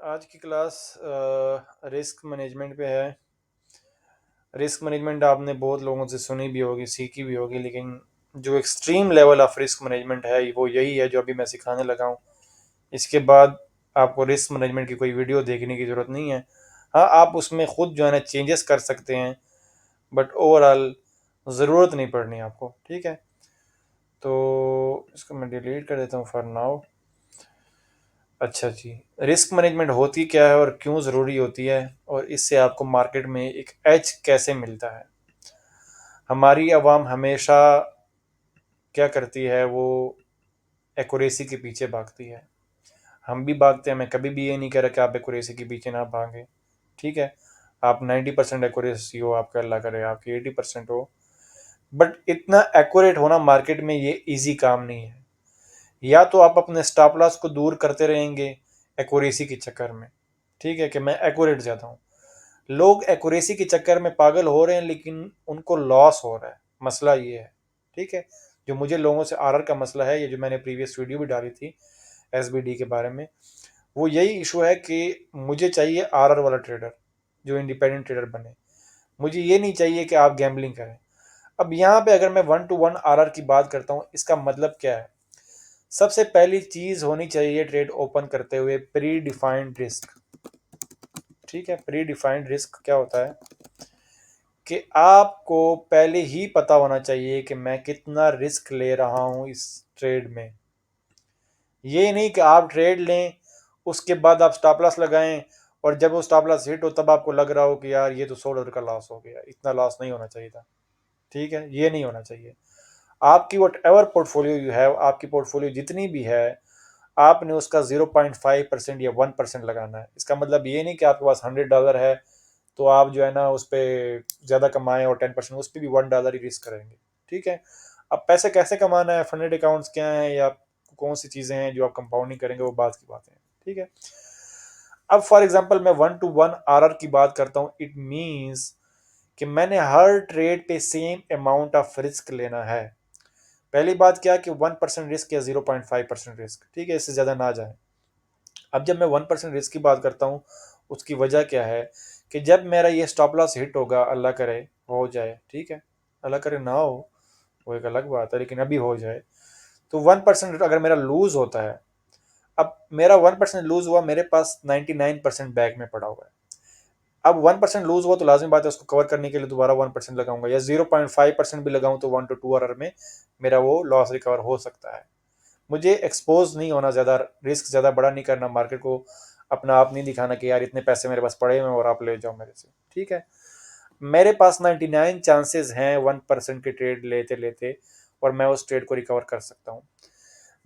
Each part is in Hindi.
आज की क्लास रिस्क मैनेजमेंट पे है। रिस्क मैनेजमेंट आपने बहुत लोगों से सुनी भी होगी, सीखी भी होगी, लेकिन जो extreme level of risk management है वो यही है जो अभी मैं सिखाने लगा हूँ। इसके बाद आपको रिस्क मैनेजमेंट की कोई वीडियो देखने की ज़रूरत नहीं है। हाँ, आप उसमें खुद जो है ना चेंजेस कर सकते हैं, बट ओवरऑल ज़रूरत नहीं पड़नी आपको। ठीक है, तो इसको मैं डिलीट कर देता हूँ फॉर नाउ। अच्छा जी, रिस्क मैनेजमेंट होती क्या है और क्यों ज़रूरी होती है, और इससे आपको मार्केट में एक एज कैसे मिलता है। हमारी आवाम हमेशा क्या करती है, वो एक्यूरेसी के पीछे भागती है। हम भी भागते हैं, मैं कभी भी ये नहीं कह रहा कि आप एक्यूरेसी के पीछे ना भागें। ठीक है, आप 90% एक्यूरेसी हो, आपका अल्लाह करे आपकी 80% हो, बट इतना एक्यूरेट होना मार्केट में ये इजी काम नहीं है। या तो आप अपने स्टॉप लॉस को दूर करते रहेंगे एक्यूरेसी के चक्कर में। ठीक है, कि मैं एक्यूरेट ज़्यादा हूँ। लोग एक्यूरेसी के चक्कर में पागल हो रहे हैं, लेकिन उनको लॉस हो रहा है। मसला ये है। ठीक है, जो मुझे लोगों से आरआर का मसला है, ये जो मैंने प्रीवियस वीडियो भी डाली थी एसबीडी के बारे में, वो यही इशू है कि मुझे चाहिए आरआर वाला ट्रेडर जो इंडिपेंडेंट ट्रेडर बने। मुझे ये नहीं चाहिए कि आप गैम्बलिंग करें। अब यहाँ पे अगर मैं 1-to-1 आरआर की बात करता हूँ, इसका मतलब क्या है। सबसे पहली चीज होनी चाहिए ट्रेड ओपन करते हुए प्री डिफाइंड रिस्क। ठीक है, प्री डिफाइंड रिस्क क्या होता है कि आपको पहले ही पता होना चाहिए कि मैं कितना रिस्क ले रहा हूं इस ट्रेड में। ये नहीं कि आप ट्रेड लें, उसके बाद आप स्टॉप लॉस लगाएं, और जब वो स्टॉप लॉस हिट हो तब आपको लग रहा हो कि यार ये तो $100 का लॉस हो गया, इतना लॉस नहीं होना चाहिए था। ठीक है, ये नहीं होना चाहिए। आपकी what ever portfolio you have, आपकी पोर्टफोलियो जितनी भी है, आपने उसका 0.5% या 1% लगाना है। इसका मतलब ये नहीं कि आपके पास $100 है तो आप जो है ना उस पर ज़्यादा कमाएं और 10% उस पर भी $1 ही रिस्क करेंगे। ठीक है, अब पैसे कैसे कमाना है, फंडेड अकाउंट्स क्या हैं, या कौन सी चीज़ें हैं जो आप कंपाउंडिंग करेंगे, वो बात की बातें हैं। ठीक है, अब फॉर एग्जांपल मैं 1-to-1 आरआर की बात करता हूँ। इट मीन्स कि मैंने हर ट्रेड पे सेम अमाउंट ऑफ रिस्क लेना है। पहली बात क्या कि 1% रिस्क या 0.5% रिस्क। ठीक है, इससे ज़्यादा ना जाए। अब जब मैं 1% रिस्क की बात करता हूँ, उसकी वजह क्या है कि जब मेरा ये स्टॉप लॉस हिट होगा, अल्लाह करे हो जाए, ठीक है, अल्लाह करे ना हो, वो एक अलग बात है, लेकिन अभी हो जाए, तो 1% अगर मेरा लूज होता है, अब मेरा 1% लूज हुआ, मेरे पास 99% बैक में पड़ा हुआ है। अब 1% लूज हुआ तो लाजमी बात है उसको कवर करने के लिए दोबारा 1% लगाऊंगा, या 0.5% भी लगाऊं तो 1 to 2 आवर में मेरा वो लॉस रिकवर हो सकता है। मुझे एक्सपोज नहीं होना, ज़्यादा रिस्क ज़्यादा बड़ा नहीं करना, मार्केट को अपना आप नहीं दिखाना कि यार इतने पैसे मेरे पास पड़े हुए हैं और आप ले जाओ मेरे से। ठीक है, मेरे पास 99 चांसेस हैं 1% के ट्रेड लेते लेते, और मैं उस ट्रेड को रिकवर कर सकता हूँ।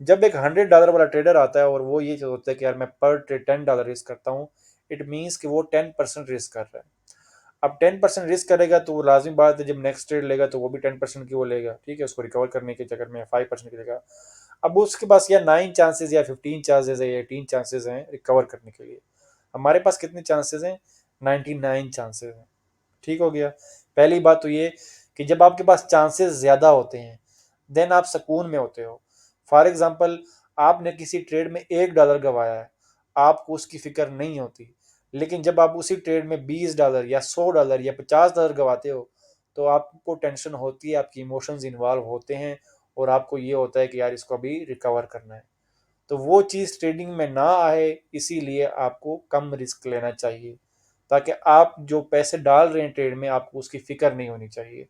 जब एक $100 वाला ट्रेडर आता है और वो ये सोचता है कि यार मैं पर ट्रेड $10 रिस्क करता हूँ, इट मीन्स कि वो 10% रिस्क कर रहा है। अब 10% रिस्क करेगा तो वो लाजमी बात है जब नेक्स्ट ट्रेड लेगा तो वो भी 10% की वो लेगा। ठीक है, उसको रिकवर करने के चक्कर में 5% की लेगा। अब उसके पास या 9 चांसेस या 15 चांसेस है या 18 चांसेस हैं रिकवर करने के लिए। हमारे पास कितने चांसेस हैं? 99 चांसेस हैं। ठीक हो गया। पहली बात तो ये कि जब आपके पास चांसेस ज़्यादा होते हैं देन आप सुकून में होते हो। फॉर एग्जांपल, आपने किसी ट्रेड में $1 गंवाया है, आपको उसकी फिक्र नहीं होती, लेकिन जब आप उसी ट्रेड में $20 या $100 या $50 गंवाते हो तो आपको टेंशन होती है, आपकी इमोशंस इन्वॉल्व होते हैं, और आपको ये होता है कि यार इसको अभी रिकवर करना है। तो वो चीज़ ट्रेडिंग में ना आए, इसीलिए आपको कम रिस्क लेना चाहिए, ताकि आप जो पैसे डाल रहे हैं ट्रेड में आपको उसकी फिक्र नहीं होनी चाहिए।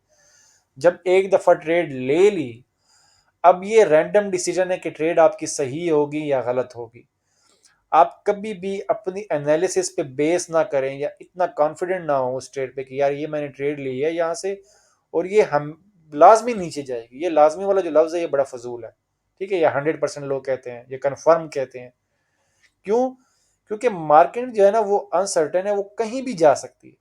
जब एक दफ़ा ट्रेड ले ली, अब ये रैंडम डिसीजन है कि ट्रेड आपकी सही होगी या गलत होगी। आप कभी भी अपनी एनालिसिस पे बेस ना करें, या इतना कॉन्फिडेंट ना हो उस ट्रेड पे कि यार ये मैंने ट्रेड ली है यहाँ से और ये हम लाजमी नीचे जाएगी। ये लाजमी वाला जो लफ्ज़ है ये बड़ा फजूल है। ठीक है, या 100% लोग कहते हैं, ये कन्फर्म कहते हैं। क्यों? क्योंकि मार्केट जो है ना वो अनसर्टेन है, वो कहीं भी जा सकती है।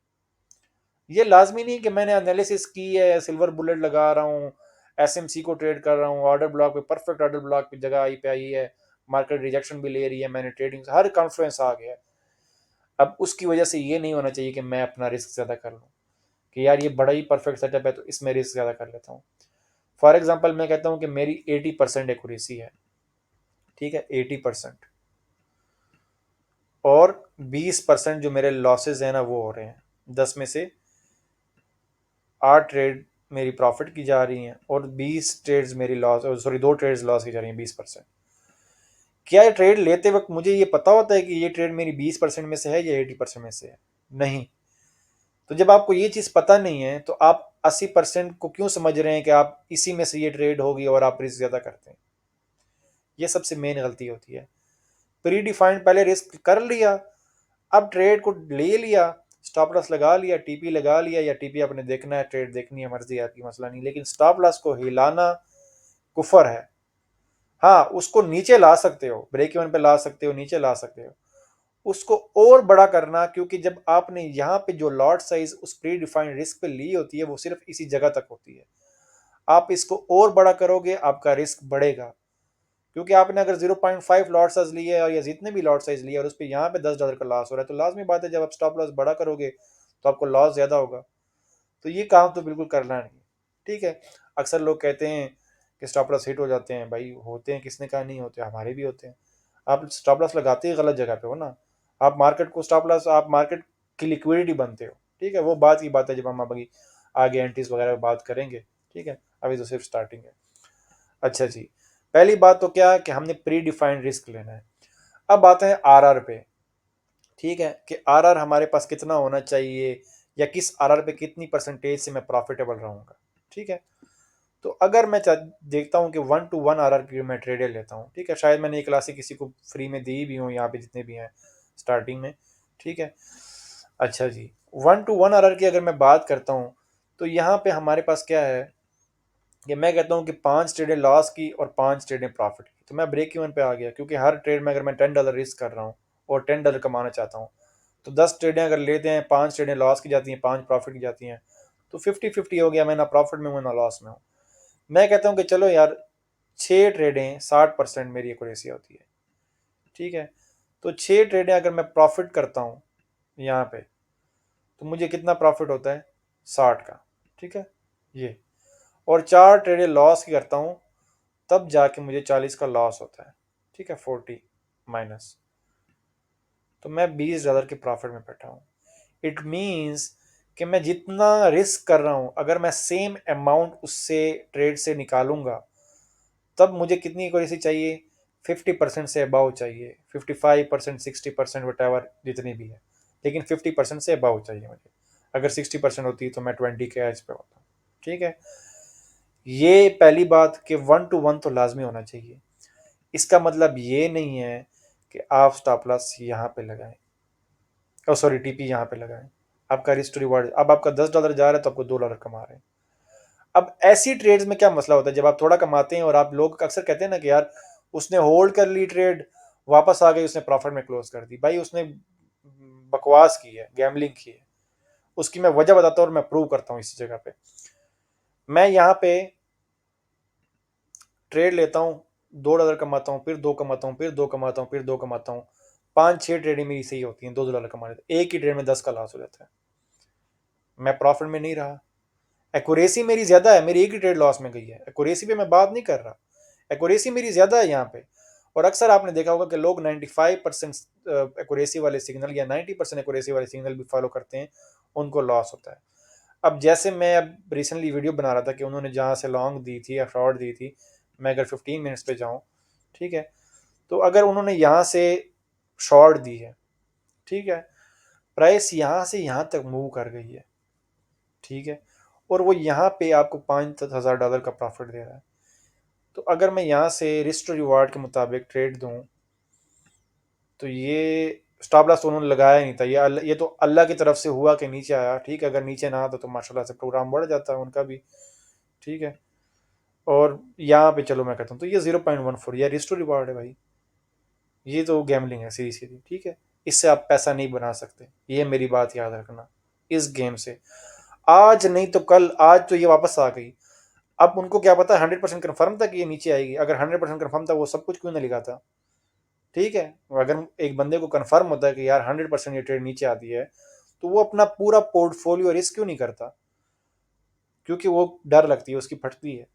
ये लाजमी नहीं कि मैंने एनालिसिस की है, सिल्वर बुलेट लगा रहा हूँ, एसएमसी को ट्रेड कर रहा हूँ, ऑर्डर ब्लॉक पे परफेक्ट ऑर्डर ब्लॉक पे जगह आई पे आई है, मार्केट रिजेक्शन भी ले रही है, मैंने ट्रेडिंग हर कॉन्फ्लुएंस आ गया है। अब उसकी वजह से ये नहीं होना चाहिए कि मैं अपना रिस्क ज़्यादा कर लूँ, कि यार ये बड़ा ही परफेक्ट सेटअप है तो इसमें रिस्क ज़्यादा कर लेता हूँ। फॉर एग्जाम्पल, मैं कहता हूँ कि मेरी 80% एक्यूरेसी है। ठीक है, 80%। और 20% जो मेरे लॉसेज हैं ना वो हो रहे हैं। 10 में से 8 ट्रेड मेरी प्रॉफिट की जा रही हैं और 20 ट्रेड्स मेरी लॉस, सॉरी 2 ट्रेड्स लॉस की जा रही हैं 20%। क्या ये ट्रेड लेते वक्त मुझे ये पता होता है कि ये ट्रेड मेरी 20% में से है या 80% में से है? नहीं। तो जब आपको ये चीज़ पता नहीं है तो आप 80% को क्यों समझ रहे हैं कि आप इसी में से ये ट्रेड होगी और आप रिस्क ज़्यादा करते हैं? ये सबसे मेन गलती होती है। प्री डिफाइंड पहले रिस्क कर लिया, अब ट्रेड को ले लिया, स्टॉप लॉस लगा लिया, टीपी लगा लिया, या टीपी आपने देखना है, ट्रेड देखनी है, मर्जी है आपकी, मसला नहीं, लेकिन स्टॉप लॉस को हिलाना कुफर है। हाँ, उसको नीचे ला सकते हो, ब्रेक इवन पे ला सकते हो, नीचे ला सकते हो, उसको और बड़ा करना, क्योंकि जब आपने यहाँ पे जो लॉट साइज उस प्री डिफाइंड रिस्क पे ली होती है वो सिर्फ इसी जगह तक होती है। आप इसको और बड़ा करोगे आपका रिस्क बढ़ेगा, क्योंकि आपने अगर 0.5 लॉट साइज लिया है और या जितने भी लॉट साइज लिया और उस पर यहाँ पे $10 का लॉस हो रहा है, तो लाजमी बात है जब आप स्टॉप लॉस बड़ा करोगे तो आपको लॉस ज़्यादा होगा। तो ये काम तो बिल्कुल करना नहीं। ठीक है, अक्सर लोग कहते हैं कि स्टॉप लॉस हिट हो जाते हैं, भाई होते हैं, किसने कहा नहीं होते, हमारे भी होते हैं। आप स्टॉप लॉस लगाते ही गलत जगह पे हो ना। आप मार्केट को स्टॉप लॉस, आप मार्केट की लिक्विडिटी बनते हो। ठीक है, वो बात की बात है जब हम अभी आगे एंटीज वगैरह बात करेंगे। ठीक है, अभी तो सिर्फ स्टार्टिंग है। अच्छा जी, पहली बात तो क्या है कि हमने प्री डिफाइंड रिस्क लेना है। अब आते हैं आरआर पे। ठीक है, कि आरआर हमारे पास कितना होना चाहिए या किस आरआर पे कितनी परसेंटेज से मैं प्रॉफिटेबल रहूँगा। ठीक है, तो अगर मैं देखता हूँ कि 1 to 1 आरआर की मैं ट्रेडर लेता हूँ। ठीक है, शायद मैंने ये क्लासें किसी को फ्री में दी भी हूँ यहाँ पे जितने भी हैं स्टार्टिंग में। ठीक है, अच्छा जी, 1 to 1 आरआर की अगर मैं बात करता हूँ तो यहाँ पे हमारे पास क्या है कि मैं कहता हूँ कि 5 ट्रेडें लॉस की और 5 ट्रेडें प्रॉफिट की, तो मैं ब्रेक इवन पे आ गया, क्योंकि हर ट्रेड में अगर मैं $10 रिस्क कर रहा हूँ और $10 कमाना चाहता हूँ, तो 10 ट्रेडें अगर लेते हैं, 5 ट्रेडें लॉस की जाती हैं, 5 प्रॉफिट की जाती हैं, तो 50-50 हो गया, मैं ना प्रॉफिट में हूँ ना लॉस में हूँ। मैं कहता हूँ कि चलो यार 6 ट्रेडें 60% मेरी एक्यूरेसी होती है। ठीक है, तो 6 ट्रेडें अगर मैं प्रॉफिट करता हूँ यहाँ पे, तो मुझे कितना प्रॉफिट होता है? 60 का। ठीक है, ये, और 4 ट्रेडें लॉस की करता हूँ तब जाके मुझे 40 का लॉस होता है। ठीक है, 40 माइनस, तो मैं $20 के प्रॉफिट में बैठा हूँ। इट मीन्स कि मैं जितना रिस्क कर रहा हूँ अगर मैं सेम अमाउंट उससे ट्रेड से निकालूंगा तब मुझे कितनी एक्यूरेसी चाहिए? 50% से अबाव चाहिए, 55%, 60%, वट एवर जितनी भी है, लेकिन 50% से अबाव चाहिए मुझे। अगर 60% होती तो मैं 20 के एज पे होता। ठीक है, ये पहली बात कि 1 to 1 तो लाजमी होना चाहिए। इसका मतलब ये नहीं है कि आप स्टॉप लॉस यहाँ पे लगाएं, और सॉरी टीपी यहाँ पे लगाएं। आपका रिस्क टू रिवार्ड, अब आपका $10 जा रहा है तो आपको $2 कमा रहे हैं। अब ऐसी ट्रेड्स में क्या मसला होता है, जब आप थोड़ा कमाते हैं और आप लोग अक्सर कहते हैं ना कि यार उसने होल्ड कर ली ट्रेड, वापस आ गई, उसने प्रॉफिट में क्लोज कर दी। भाई उसने बकवास की है, गैम्बलिंग की है। उसकी मैं वजह बताता हूँ और मैं प्रूव करता हूँ इसी जगह पे। मैं यहाँ पे ट्रेड लेता हूँ, $2 कमाता हूँ, फिर 2 कमाता हूँ, फिर 2 कमाता हूँ, फिर 2 कमाता हूँ, 5-6 ट्रेडें मेरी सही होती हैं, $2 कमा लेते, एक ही ट्रेड में 10 का लॉस हो जाता है, मैं प्रॉफिट में नहीं रहा। एक्यूरेसी मेरी ज्यादा है, मेरी एक ही ट्रेड लॉस में गई है, एक्यूरेसी पे मैं बात नहीं कर रहा, एक्यूरेसी मेरी ज्यादा है यहाँ पे। और अक्सर आपने देखा होगा कि लोग 95% एक्यूरेसी वाले सिग्नल या 90% एक्यूरेसी वाले सिग्नल भी फॉलो करते हैं, उनको लॉस होता है। अब जैसे मैं अब रिसेंटली वीडियो बना रहा था कि उन्होंने जहाँ से लॉन्ग दी थी या शॉर्ट दी थी, मैं अगर 15 मिनट्स पे जाऊँ, ठीक है, तो अगर उन्होंने यहाँ से शॉर्ट दी है, ठीक है, प्राइस यहाँ से यहाँ तक मूव कर गई है, ठीक है, और वो यहाँ पे आपको $5,000 का प्रॉफिट दे रहा है, तो अगर मैं यहाँ से रिस्क टू रिवार्ड के मुताबिक ट्रेड दूँ तो ये स्टॉप लॉस तो उन्होंने लगाया ही नहीं था, ये तो अल्लाह की तरफ से हुआ कि नीचे आया। ठीक है, अगर नीचे ना आता तो माशाल्लाह से प्रोग्राम बढ़ जाता है उनका भी। ठीक है, और यहाँ पे चलो मैं कहता हूँ तो ये 0.14 या रिस्क टू रिवार्ड है भाई, ये तो गैमलिंग है सीधी सीधी। ठीक है, इससे आप पैसा नहीं बना सकते, ये मेरी बात याद रखना। इस गेम से आज नहीं तो कल, आज तो ये वापस आ गई, अब उनको क्या पता 100% कन्फर्म था कि ये नीचे आएगी। अगर 100% कन्फर्म था वो सब कुछ क्यों नहीं लिखा था? ठीक है, अगर एक बंदे को कन्फर्म होता है कि यार 100% ये ट्रेड नीचे आती है तो वो अपना पूरा पोर्टफोलियो रिस्क क्यों नहीं करता? क्योंकि वो डर लगती है, उसकी फटती है।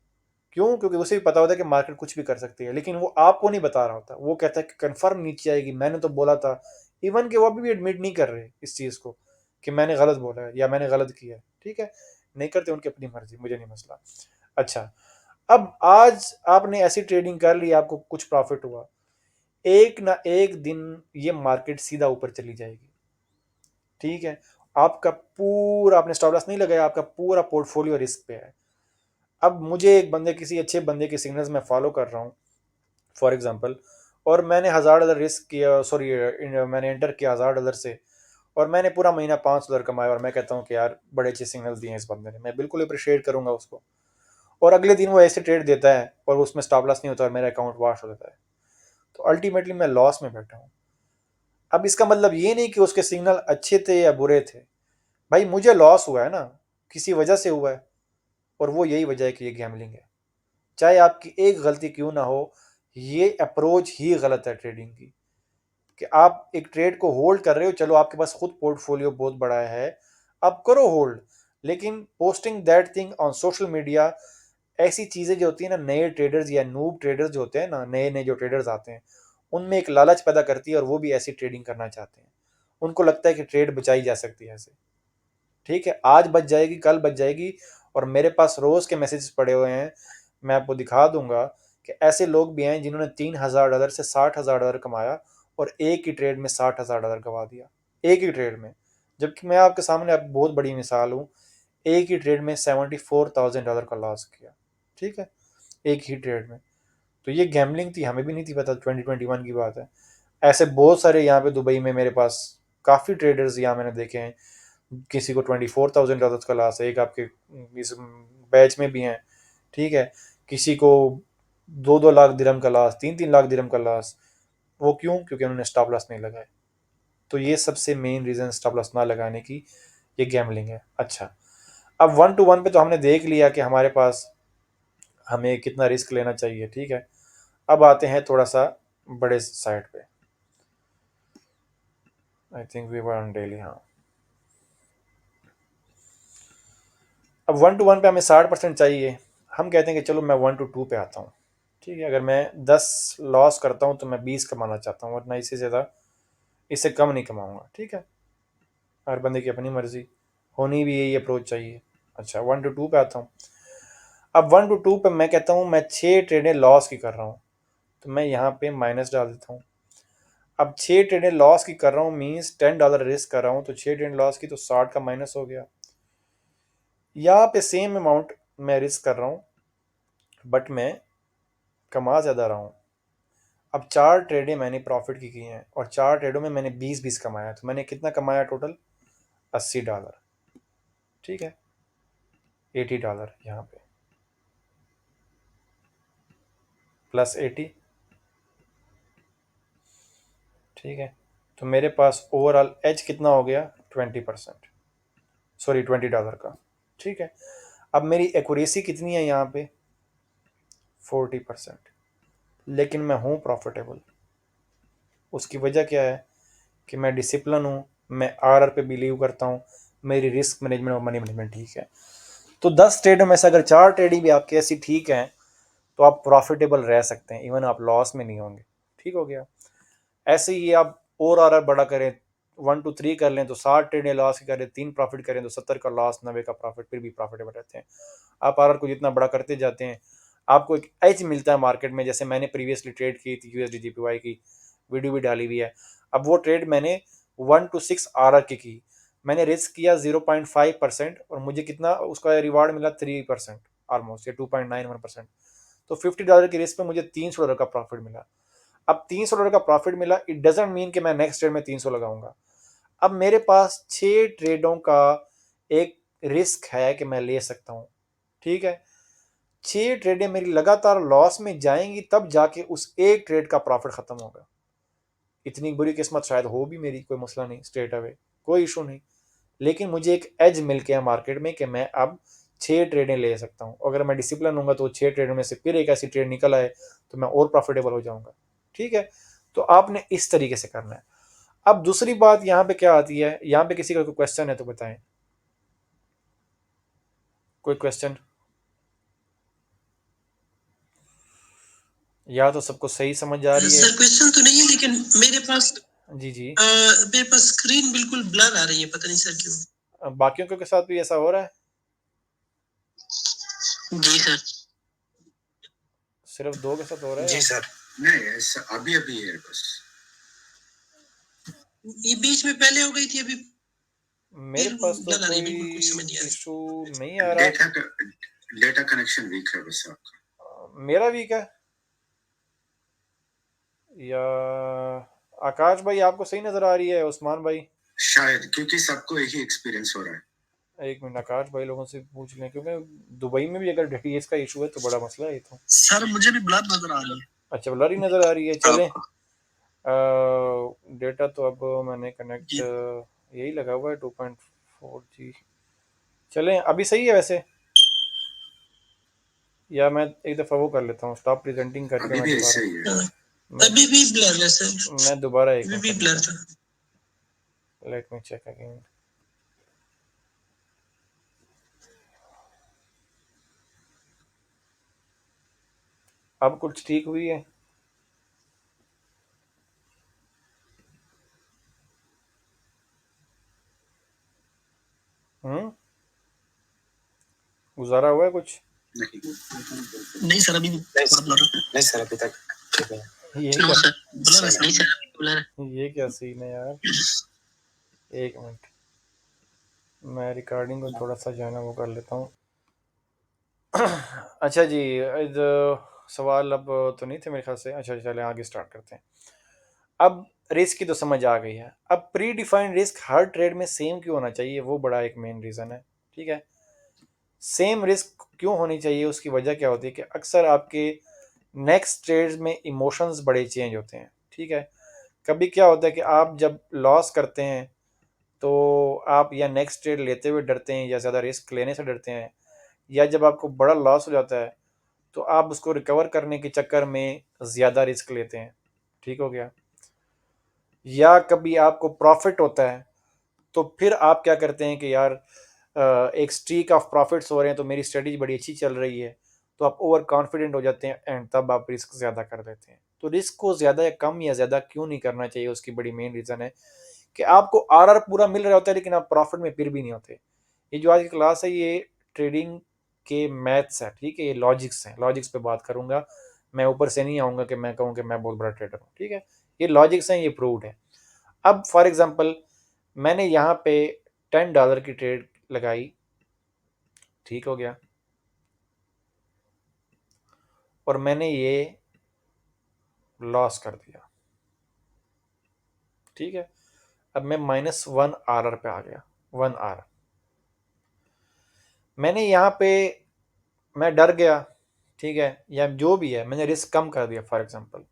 क्यों? क्योंकि उसे भी पता होता है कि मार्केट कुछ भी कर सकती है, लेकिन वो आपको नहीं बता रहा होता। वो कहता है कि कन्फर्म नीचे आएगी, मैंने तो बोला था इवन कि वो अभी भी एडमिट नहीं कर रहे इस चीज़ को कि मैंने गलत बोला है या मैंने गलत किया है, ठीक है, नहीं करते, उनकी अपनी मर्जी, मुझे नहीं मसला। अच्छा, अब आज आपने ऐसी ट्रेडिंग कर ली, आपको कुछ प्रॉफिट हुआ, एक ना एक दिन ये मार्केट सीधा ऊपर चली जाएगी, ठीक है, आपका पूरा, आपने स्टॉप लॉस नहीं लगाया, आपका पूरा पोर्टफोलियो रिस्क पे है। अब मुझे एक बंदे, किसी अच्छे बंदे के सिग्नल्स मैं फॉलो कर रहा हूँ फॉर एग्जांपल, और मैंने $1000 रिस्क किया, सॉरी मैंने एंटर किया $1000 से, और मैंने पूरा महीना $500 कमाया, और मैं कहता हूँ कि यार बड़े अच्छे सिग्नल्स दिए इस बंदे ने, मैं बिल्कुल अप्रिशिएट करूंगा उसको, और अगले दिन वो ऐसे ट्रेड देता है और उसमें स्टॉप लॉस नहीं होता और मेरा अकाउंट वॉश हो जाता है, तो अल्टीमेटली मैं लॉस में बैठा हूँ। अब इसका मतलब ये नहीं कि उसके सिग्नल अच्छे थे या बुरे थे, भाई मुझे लॉस हुआ है ना, किसी वजह से हुआ है, और वो यही वजह है कि ये गैमलिंग है। चाहे आपकी एक गलती क्यों ना हो, ये अप्रोच ही गलत है ट्रेडिंग की, कि आप एक ट्रेड को होल्ड कर रहे हो, चलो आपके पास खुद पोर्टफोलियो बहुत बड़ा है, आप करो होल्ड, लेकिन posting that thing on social media, ऐसी चीज़ें जो होती है ना, नए ट्रेडर्स या नूब ट्रेडर्स जो होते हैं ना, नए नए जो ट्रेडर्स आते हैं, उनमें एक लालच पैदा करती है, और वो भी ऐसी ट्रेडिंग करना चाहते हैं, उनको लगता है कि ट्रेड बचाई जा सकती है ऐसे, ठीक है, आज बच जाएगी, कल बच जाएगी, और मेरे पास रोज़ के मैसेजेस पड़े हुए हैं, मैं आपको दिखा दूंगा कि ऐसे लोग भी हैं जिन्होंने $3000 से $60,000 कमाया, और एक ही ट्रेड में $60,000 गवा दिया, एक ही ट्रेड में, जबकि मैं आपके सामने आप बहुत बड़ी मिसाल हूँ, एक ही ट्रेड में $74,000 का लॉस किया, ठीक है, एक ही ट्रेड में। तो ये गैमलिंग थी, हमें भी नहीं थी पता, 2021 की बात है। ऐसे बहुत सारे यहाँ पे दुबई में मेरे पास काफ़ी ट्रेडर्स यहाँ मैंने देखे हैं, किसी को $24,000 का लॉस है, एक आपके इस बैच में भी हैं, ठीक है, किसी को 2-2 लाख दिरहम का लॉस, 3-3 लाख दिरहम का लॉस, वो क्यों? क्योंकि उन्होंने स्टॉप लॉस नहीं लगाए। तो ये सबसे मेन रीज़न स्टॉप लॉस ना लगाने की, ये गैमलिंग है। अच्छा, अब 1 to 1 पे तो हमने देख लिया कि हमारे पास हमें कितना रिस्क लेना चाहिए, ठीक है, अब आते हैं थोड़ा सा बड़े साइड पे। I think we were on daily, हाँ। अब 1 to 1 पे हमें 60% चाहिए, हम कहते हैं कि चलो मैं 1 to 2 पे आता हूँ, ठीक है, अगर मैं 10 लॉस करता हूँ तो मैं 20 कमाना चाहता हूँ, वरना इससे ज़्यादा, इससे कम नहीं कमाऊँगा, ठीक है, हर बंदे की अपनी मर्जी, होनी भी यही अप्रोच चाहिए। अच्छा, 1 to 2 पे आता हूँ। अब 1 to 2 पे मैं कहता हूँ मैं 6 ट्रेडें लॉस की कर रहा हूँ, तो मैं यहाँ पे माइनस डाल देता हूँ। अब 6 ट्रेडें लॉस की कर रहा हूँ मीन्स $10 रिस्क कर रहा हूँ, तो 6 ट्रेड लॉस की तो 60 का माइनस हो गया। यहाँ पे सेम अमाउंट मैं रिस्क कर रहा हूँ, बट मैं कमा ज़्यादा रहा हूँ। अब 4 ट्रेडें मैंने प्रॉफिट की हैं, और 4 ट्रेडों में मैंने 20-20 कमाया, तो मैंने कितना कमाया टोटल? $80, ठीक है, $80 यहाँ पे, प्लस 80, ठीक है, तो मेरे पास ओवरऑल एज कितना हो गया? 20%, सॉरी $20 का, ठीक है। अब मेरी एक्यूरेसी कितनी है यहाँ पे? 40%, लेकिन मैं हूँ प्रॉफिटेबल। उसकी वजह क्या है? कि मैं डिसिप्लिन हूँ, मैं आर पे बिलीव करता हूँ, मेरी रिस्क मैनेजमेंट और मनी मैनेजमेंट ठीक है। तो 10 ट्रेडों में से अगर 4 ट्रेडिंग भी आपकी ऐसी ठीक हैं, तो आप प्रॉफिटेबल रह सकते हैं, इवन आप लॉस में नहीं होंगे, ठीक हो गया। ऐसे ही आप और आर बड़ा करें, 1 to 3 कर लें तो 60 ट्रेडें लॉस की करें, 3 प्रॉफिट करें तो 70 का लॉस, 90 का प्रॉफिट, फिर भी प्रॉफिटेबल रहते हैं। आप आर को जितना बड़ा करते जाते हैं, आपको एक एज मिलता है मार्केट में। जैसे मैंने प्रीवियसली ट्रेड की थी यूएसडी जीपीवाई की, वीडियो भी डाली हुई है। अब वो ट्रेड मैंने 1 to 6 आर की, मैंने रिस्क किया 0.5%, और मुझे कितना उसका रिवार्ड मिला? 3% ऑलमोस्ट, या 2.91%। तो $50 की रिस्क पे मुझे $300 का प्रॉफिट मिला। अब $300 का प्रॉफिट मिला, इट डजेंट मीन कि मैं नेक्स्ट ट्रेड में 300 लगाऊंगा। अब मेरे पास 6 ट्रेडों का एक रिस्क है कि मैं ले सकता हूँ, ठीक है। 6 ट्रेडें मेरी लगातार लॉस में जाएंगी, तब जाके उस एक ट्रेड का प्रॉफिट खत्म होगा। इतनी बुरी किस्मत शायद हो भी मेरी, कोई मसला नहीं, स्ट्रेट अवे कोई इशू नहीं, लेकिन मुझे एक एज मिल गया मार्केट में कि मैं अब 6 ट्रेडें ले सकता हूँ। अगर मैं डिसिप्लिन हूँगा तो 6 ट्रेडों में से फिर एक ऐसी ट्रेड निकल आए तो मैं और प्रॉफिटेबल हो जाऊंगा, ठीक है। तो आपने इस तरीके से करना है। अब दूसरी बात यहाँ पे क्या आती है, यहाँ पे किसी का कोई क्वेश्चन है तो बताएं, कोई क्वेश्चन? या तो सबको सही समझ आ रही है? सर क्वेश्चन तो नहीं है, लेकिन मेरे पास जी जी। मेरे पास स्क्रीन बिल्कुल ब्लर आ रही है, पता नहीं सर क्यों। बाकियों के साथ भी ऐसा हो रहा है? जी सर। सिर्फ 2 के साथ हो रहा है जी या? सर। नहीं, ऐसा अभी अभी है बस। ये बीच में पहले हो गई थी, अभी मेरे फिर पास तो डल आ रही है, कोई बिल्कुल कुछ समझ नहीं आ रही। इशू नहीं आ रहा। डेटा कनेक्शन वीक है बस आपका। मेरा वीक है या आकाश भाई आपको सही नजर आ रही है? उस्मान भाई शायद, क्योंकि सबको यही एक्सपीरियंस हो रहा है। एक मिनट, आकाश भाई लोगों से पूछ लें, क्योंकि दुबई में भी अगर डीटीएच का इशू है तो बड़ा मसला है ये तो। सर मुझे भी ब्लर नजर आ रही है। अच्छा, ब्लर ही नजर आ रही है, चलें। आपको। डेटा तो अब मैंने कनेक्ट जी। यही लगा हुआ है 2.4G। चलें, अभी सही है वैसे? या मैं एक दफ़ा वो कर लेता हूँ, स्टॉप प्रेजेंटिंग करके अभी मैं भी दोबारा ऐसे ही है। मैं अभी भी ब्लर है सर। मैं दोबारा एक अभी और भी कर लेता ब्लर हूँ। था। Let me check again. अब कुछ ठीक हुई है? हम्म, गुजारा हुआ है कुछ? नहीं सर, अभी भी थोड़ा ब्लर है। नहीं सर, अभी तक ठीक है। ये नो क्या सर, ब्लर है। नहीं सर, ब्लर है। ये क्या सीन है यार? एक मिनट, मैं रिकॉर्डिंग को थोड़ा सा जो है ना वो कर लेता हूँ। अच्छा जी, सवाल अब तो नहीं थे मेरे ख्याल से। अच्छा चले आगे स्टार्ट करते हैं। अब रिस्क की तो समझ आ गई है। अब प्री डिफाइंड रिस्क हर ट्रेड में सेम क्यों होना चाहिए, वो बड़ा एक मेन रीज़न है। ठीक है, सेम रिस्क क्यों होनी चाहिए, उसकी वजह क्या होती है कि अक्सर आपके नेक्स्ट ट्रेड्स में इमोशंस बड़े चेंज होते हैं। ठीक है, कभी क्या होता है कि आप जब लॉस करते हैं तो आप या नेक्स्ट ट्रेड लेते हुए डरते हैं या ज़्यादा रिस्क लेने से डरते हैं, या जब आपको बड़ा लॉस हो जाता है तो आप उसको रिकवर करने के चक्कर में ज़्यादा रिस्क लेते हैं। ठीक हो गया? या कभी आपको प्रॉफिट होता है तो फिर आप क्या करते हैं कि यार एक स्ट्रीक ऑफ प्रॉफिट्स हो रहे हैं तो मेरी स्ट्रेटजी बड़ी अच्छी चल रही है, तो आप ओवर कॉन्फिडेंट हो जाते हैं एंड तब आप रिस्क ज़्यादा कर देते हैं। तो रिस्क को ज़्यादा या कम या ज़्यादा क्यों नहीं करना चाहिए, उसकी बड़ी मेन रीज़न है कि आपको आरआर पूरा मिल रहा होता है लेकिन आप प्रॉफिट में फिर भी नहीं होते। ये जो आज की क्लास है ये ट्रेडिंग के मैथ्स है। ठीक है, ये लॉजिक्स हैं, लॉजिक्स पे बात करूंगा। मैं ऊपर से नहीं आऊंगा कि मैं कहूँ कि मैं बहुत बड़ा ट्रेडर हूँ। ठीक है, ये लॉजिक्स हैं, ये प्रूव्ड है। अब फॉर एग्जांपल मैंने यहाँ पे $10 की ट्रेड लगाई, ठीक हो गया, और मैंने ये लॉस कर दिया। ठीक है, अब मैं -1 आर पे आ गया। 1 आर मैंने यहाँ पे, मैं डर गया, ठीक है, या जो भी है मैंने रिस्क कम कर दिया। फॉर एग्जांपल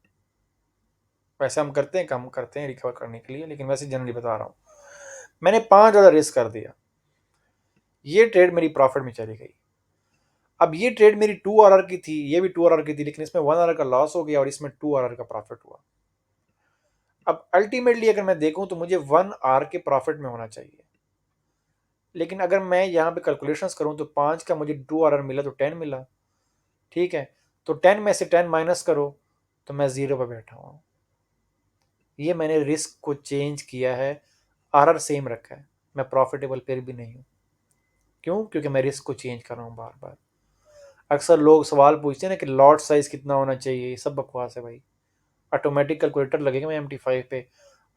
वैसे हम करते हैं, कम करते हैं रिकवर करने के लिए, लेकिन वैसे जनरली बता रहा हूँ, मैंने $5 रिस्क कर दिया, ये ट्रेड मेरी प्रॉफिट में चली गई। अब ये ट्रेड मेरी 2 आर की थी, ये भी 2 आर की थी, लेकिन इसमें 1 आर का लॉस हो गया और इसमें 2 आर का प्रॉफिट हुआ। अब अल्टीमेटली अगर मैं देखूं तो मुझे 1 आर के प्रॉफिट में होना चाहिए, लेकिन अगर मैं यहाँ पे कैलकुलेशंस करूँ तो 5 का मुझे 2 आर मिला तो 10 मिला। ठीक है, तो 10 में से 10 माइनस करो तो मैं 0 पर बैठा हुआ हूँ। ये मैंने रिस्क को चेंज किया है, आर सेम रखा है, मैं प्रॉफिटेबल फिर भी नहीं हूँ। क्यों? क्योंकि मैं रिस्क को चेंज कर रहा हूँ बार बार। अक्सर लोग सवाल पूछते हैं ना कि लॉट साइज कितना होना चाहिए, ये सब बकवास है भाई। ऑटोमेटिक कैलकुलेटर लगेगा मैं MT5 पे,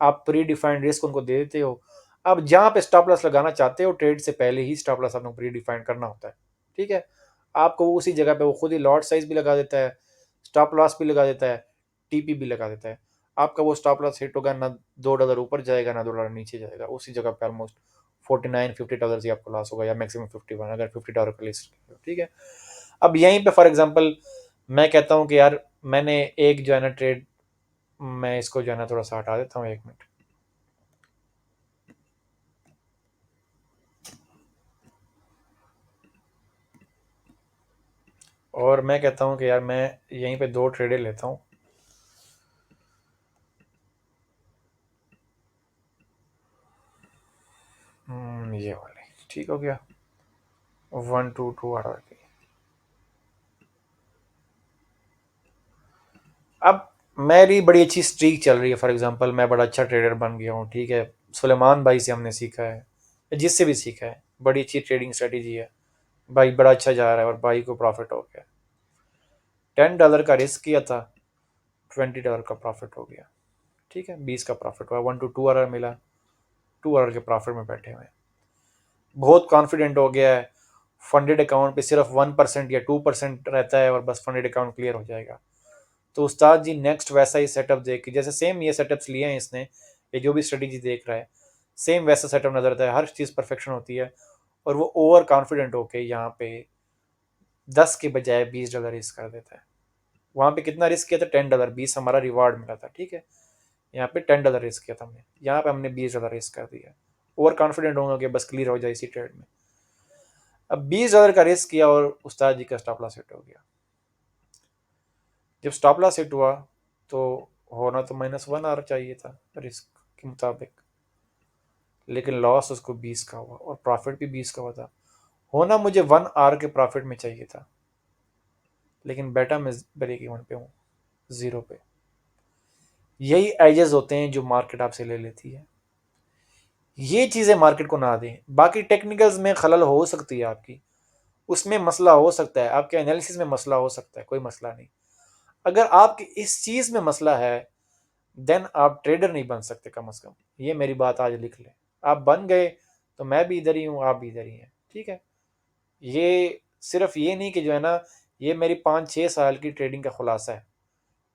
आप प्री डिफाइंड रिस्क उनको दे देते हो। अब जहाँ पे स्टॉप लॉस लगाना चाहते हो ट्रेड से पहले ही स्टॉप लॉस आपको प्री डिफाइंड करना होता है। ठीक है, आपको उसी जगह पे वो खुद ही लॉट साइज भी लगा देता है, स्टॉप लॉस भी लगा देता है, टीपी भी लगा देता है। आपका वो स्टॉप लॉस हिट होगा ना, $2 ऊपर जाएगा ना $2 नीचे जाएगा, उसी जगह पे ऑलमोस्ट $49-50 ही आपको लॉस होगा, या मैक्सिमम 51 अगर $50 का लिस्ट। ठीक है, अब यहीं पे फॉर एग्जांपल मैं कहता हूँ कि यार मैंने एक जो है ना ट्रेड, मैं इसको जो है ना थोड़ा सा हटा देता हूँ, 1 मिनट। और मैं कहता हूँ कि यार मैं यहीं पे 2 ट्रेडें लेता हूँ। ये वाले, ठीक हो गया, 1 2 2 आर की। अब मेरी बड़ी अच्छी स्ट्रीक चल रही है, फॉर एग्जांपल मैं बड़ा अच्छा ट्रेडर बन गया हूँ, ठीक है, सुलेमान भाई से हमने सीखा है, या जिससे भी सीखा है, बड़ी अच्छी ट्रेडिंग स्ट्रेटेजी है, भाई बड़ा अच्छा जा रहा है और भाई को प्रॉफिट हो गया। $10 का रिस्क किया था, $20 का प्रॉफिट हो गया, ठीक है, 20 का प्रॉफिट हुआ, 1 to 2 आवर मिला, 2 आवर के प्रॉफिट में बैठे हुए हैं, बहुत कॉन्फिडेंट हो गया है, फंडेड अकाउंट पे सिर्फ 1% या 2% रहता है और बस फंडेड अकाउंट क्लियर हो जाएगा। तो उस्ताद जी नेक्स्ट वैसा ही सेटअप देख के, जैसे सेम ये सेटअप्स लिए हैं इसने, ये जो भी स्ट्रेटेजी देख रहा है, सेम वैसा सेटअप नजर आता है, हर चीज़ परफेक्शन होती है, और वो ओवर कॉन्फिडेंट होके यहाँ पे 10 के बजाय $20 रिस्क कर देता है। वहाँ पे कितना रिस्क किया था? $10, 20 हमारा रिवार्ड मिला था, ठीक है, यहाँ पे $10 रिस्क किया था हमने, यहाँ पे हमने $20 रिस्क कर दिया। ओवर कॉन्फिडेंट होंगे कि बस क्लियर हो जाए इसी ट्रेड में। अब $20 का रिस्क किया और उस्ताद जी का स्टॉप लॉस हिट हो गया। जब स्टॉप लॉस हिट हुआ तो होना तो -1 आर चाहिए था रिस्क के मुताबिक, लेकिन लॉस उसको 20 का हुआ और प्रॉफिट भी 20 का हुआ था। होना मुझे 1 आर के प्रॉफिट में चाहिए था, लेकिन बेटा मैं ब्रेक इवन पे हूँ, 0 पे। यही एजेस होते हैं जो मार्केट आपसे ले लेती है। ये चीज़ें मार्केट को ना दें। बाकी टेक्निकल्स में खलल हो सकती है आपकी, उसमें मसला हो सकता है, आपके एनालिसिस में मसला हो सकता है, कोई मसला नहीं। अगर आपकी इस चीज़ में मसला है, देन आप ट्रेडर नहीं बन सकते, कम से कम ये मेरी बात आज लिख लें। आप बन गए तो मैं भी इधर ही हूँ, आप भी इधर ही हैं, ठीक है। ये सिर्फ ये नहीं कि जो है ना, ये मेरी 5-6 साल की ट्रेडिंग का खुलासा है,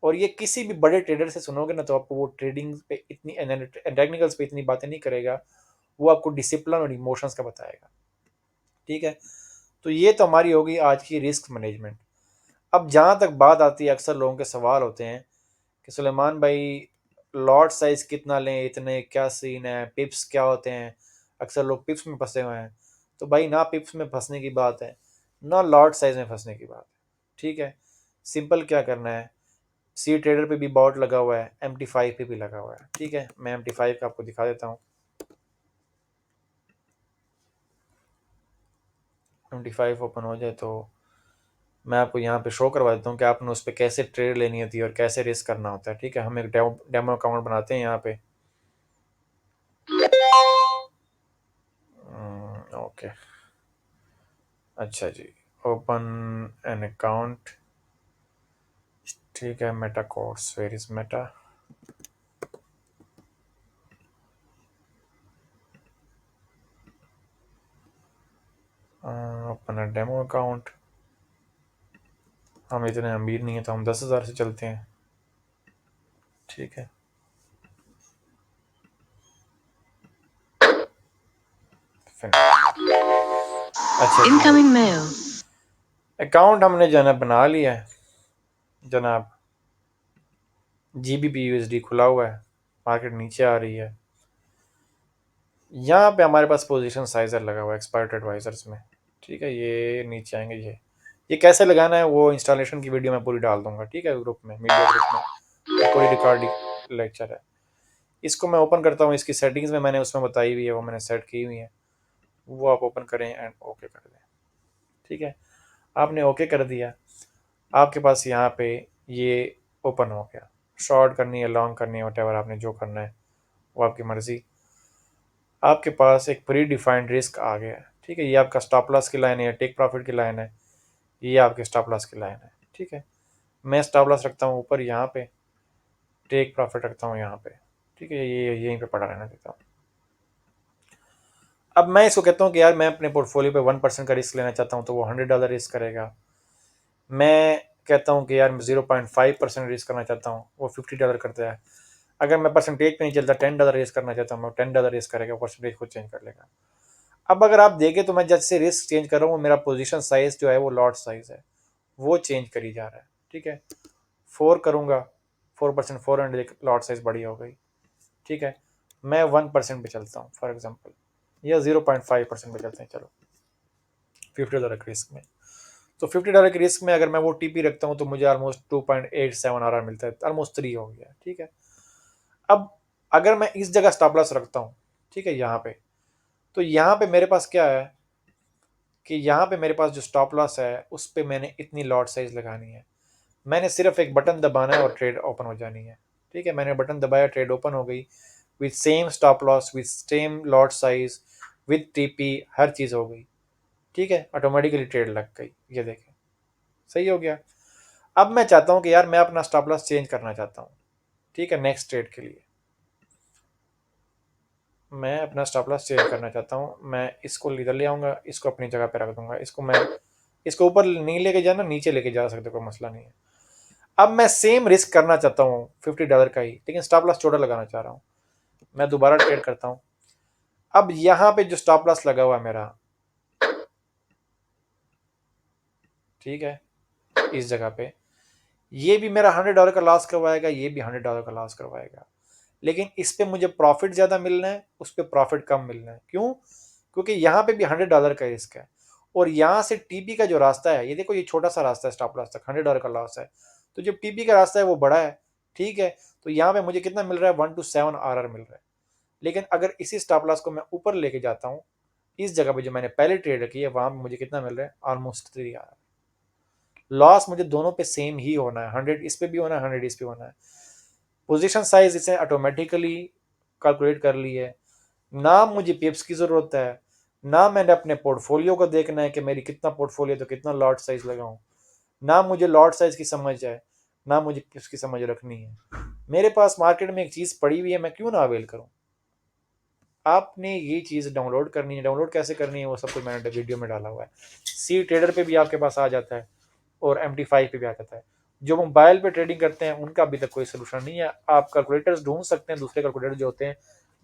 और ये किसी भी बड़े ट्रेडर से सुनोगे ना तो आपको वो ट्रेडिंग पे इतनी टेक्निकल्स पे इतनी बातें नहीं करेगा, वो आपको डिसिप्लिन और इमोशंस का बताएगा, ठीक है। तो ये तो हमारी होगी आज की रिस्क मैनेजमेंट। अब जहाँ तक बात आती है, अक्सर लोगों के सवाल होते हैं कि सुलेमान भाई लॉट साइज़ कितना लें, इतने क्या सीन है, पिप्स क्या होते हैं, अक्सर लोग पिप्स में फंसे हुए हैं। तो भाई ना पिप्स में फंसने की बात है, ना लॉट साइज़ में फंसने की बात है, ठीक है। सिंपल क्या करना है, सी ट्रेडर पे भी बॉट लगा हुआ है, MT5 पे भी लगा हुआ है, ठीक है। मैं MT5 का आपको दिखा देता हूँ। MT5 ओपन हो जाए तो मैं आपको यहाँ पे शो करवा देता हूँ कि आपने उस पर कैसे ट्रेड लेनी होती है और कैसे रिस्क करना होता है, ठीक है। हम एक डेमो अकाउंट बनाते हैं यहाँ पे। ओके, अच्छा जी, ओपन एन अकाउंट, ठीक है। Meta course, where is Meta, open a demo account. हम इतने अमीर नहीं है तो हम 10,000 से चलते हैं, ठीक है। अच्छा, इनकमिंग मेल। अकाउंट हमने जो है ना बना लिया है जनाब, GBP/USD खुला हुआ है, मार्केट नीचे आ रही है। यहाँ पे हमारे पास पोजीशन साइजर लगा हुआ है एक्सपर्ट एडवाइजर्स में, ठीक है। ये नीचे आएंगे, ये कैसे लगाना है वो इंस्टॉलेशन की वीडियो मैं पूरी डाल दूंगा, ठीक है, ग्रुप में, मीडिया ग्रुप में, पूरी रिकॉर्डिंग लेक्चर है। इसको मैं ओपन करता हूँ, इसकी सेटिंग्स में मैंने उसमें बताई हुई है, वो मैंने सेट की हुई है, वो आप ओपन करें एंड ओके कर दें, ठीक है। आपने ओके कर दिया, आपके पास यहाँ पे ये ओपन हो गया। शॉर्ट करनी है, लॉन्ग करनी है, वटेवर आपने जो करना है वो आपकी मर्ज़ी। आपके पास एक प्री डिफाइंड रिस्क आ गया है, ठीक है। ये आपका स्टॉप लॉस की लाइन है, टेक प्रॉफिट की लाइन है, ये आपके स्टॉप लॉस की लाइन है, ठीक है। मैं स्टॉप लॉस रखता हूँ ऊपर यहाँ पे, टेक प्रॉफिट रखता हूँ यहाँ पे, ठीक है। ये यहीं पे पड़ा रहना देता हूँ। अब मैं इसको कहता हूँ कि यार मैं अपने पोर्टफोलियो पे 1% का रिस्क लेना चाहता हूँ तो वो $100 रिस्क करेगा। मैं कहता हूँ कि यार मैं 0.5% रिस्क करना चाहता हूँ, वो $50 करता है। अगर मैं परसेंटेज पे नहीं चलता, $10 रिस्क करना चाहता हूँ, मैं $10 रिस्क करेगा, परसेंटेज खुद चेंज कर लेगा। अब अगर आप देखें तो मैं जैसे रिस्क चेंज कर रहा हूँ, मेरा पोजीशन साइज जो है वो लॉट साइज है, वो चेंज करी जा रहा है, ठीक है। 4 करूँगा, 4%, 400 लॉट साइज बड़ी हो गई, ठीक है। मैं 1% पे चलता हूँ फॉर एग्जाम्पल, या 0.5% पे चलते हैं, चलो $50 के रिस्क में। तो $50 के रिस्क में अगर मैं वो टीपी रखता हूँ तो मुझे ऑलमोस्ट 2.87 आर मिलता है, ऑलमोस्ट 3 हो गया, ठीक है। अब अगर मैं इस जगह स्टॉप लॉस रखता हूँ, ठीक है, यहाँ पे, तो यहाँ पे मेरे पास क्या है कि यहाँ पे मेरे पास जो स्टॉप लॉस है उस पे मैंने इतनी लॉट साइज लगानी है। मैंने सिर्फ एक बटन दबाना है और ट्रेड ओपन हो जानी है। ठीक है, मैंने बटन दबाया, ट्रेड ओपन हो गई with same stop loss, with same lot size, with TP, हर चीज़ हो गई। ठीक है, ऑटोमेटिकली ट्रेड लग गई। ये देखें, सही हो गया। अब मैं चाहता हूँ कि यार मैं अपना स्टॉप लॉस चेंज करना चाहता हूँ। ठीक है, नेक्स्ट ट्रेड के लिए मैं अपना स्टॉप लॉस चेंज करना चाहता हूँ। मैं इसको इधर ले आऊँगा, इसको अपनी जगह पे रख दूंगा। इसको ऊपर नहीं लेके जाना, नीचे लेके जा सकते, कोई मसला नहीं है। अब मैं सेम रिस्क करना चाहता हूँ $50 का ही, लेकिन स्टॉप लॉस छोटा लगाना चाह रहा हूँ। मैं दोबारा ट्रेड करता हूँ। अब यहाँ पे जो स्टॉप लॉस लगा हुआ है मेरा, ठीक है, इस जगह पे ये भी मेरा $100 का लॉस करवाएगा, ये भी $100 का लॉस करवाएगा, लेकिन इस पे मुझे प्रॉफिट ज़्यादा मिलना है, उस पर प्रॉफिट कम मिलना है। क्यों? क्योंकि यहाँ पे भी $100 का रिस्क है, और यहाँ से टीपी का जो रास्ता है, ये देखो, ये छोटा सा रास्ता है स्टॉप लॉस तक, $100 का लॉस है, तो जो टीपी का रास्ता है वो बड़ा है। ठीक है, तो यहाँ पे मुझे कितना मिल रहा है? 1 to 7 RR मिल रहा है। लेकिन अगर इसी स्टॉप लॉस को मैं ऊपर लेके जाता हूँ, इस जगह पे जो मैंने पहले ट्रेड की है, वहां पे मुझे कितना मिल रहा है? Almost 3 RR। लॉस मुझे दोनों पे सेम ही होना है, 100 इस पे भी होना है, 100 इस पे होना है। पोजीशन साइज इसे ऑटोमेटिकली कैलकुलेट कर ली है। ना मुझे पिप्स की ज़रूरत है, ना मैंने अपने पोर्टफोलियो को देखना है कि मेरी कितना पोर्टफोलियो तो कितना लॉट साइज लगाऊं, ना मुझे लॉट साइज की समझ है, ना मुझे पिप्स की समझ रखनी है। मेरे पास मार्केट में एक चीज़ पड़ी हुई है, मैं क्यों ना अवेल करूं। आपने ये चीज़ डाउनलोड करनी है। डाउनलोड कैसे करनी है वो सब कुछ मैंने वीडियो में डाला हुआ है। सी ट्रेडर पे भी आपके पास आ जाता है, और MT5 पे भी आ जाता है। जो मोबाइल पे ट्रेडिंग करते हैं उनका अभी तक कोई सोल्यूशन नहीं है। आप कैलकुलेटर्स ढूंढ सकते हैं, दूसरे कैलकुलेटर जो होते हैं,